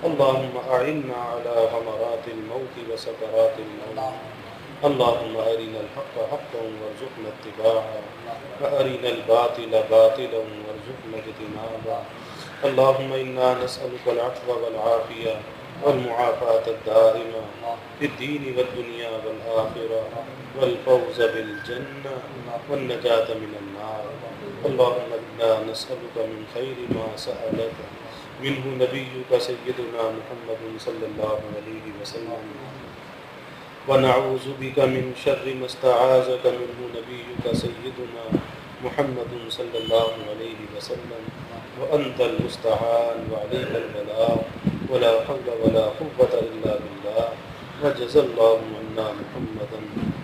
اللهم أعنا على غمرات الموت وسكرات الموت. اللهم أرنا الحق حقا وارزقنا اتباعه وأرنا الباطل باطلا وارزقنا اجتنابه. اللهم إنا نسألك العفو والعافية والمعافاة الدائمة في الدين والدنيا والآخرة والفوز بالجنة والنجاة من النار. اللهم إنا نسألك من خير ما سألك منه نبيك سيدنا محمد صلى الله عليه وسلم ونعوذ بك من شر ما استعاذك منه نبيك سيدنا محمد صلى الله عليه وسلم وأنت المستعان وعليك البلاغ ولا حول ولا قوة إلا بالله. وجزى الله عنا محمدا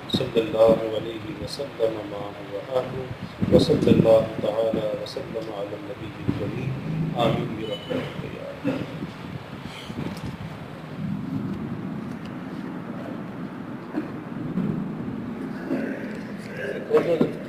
صلى الله عليه وسلم ما هو أهله وصلى الله تعالى وسلم على النبي الكريم. آمين برحمتك يا رب.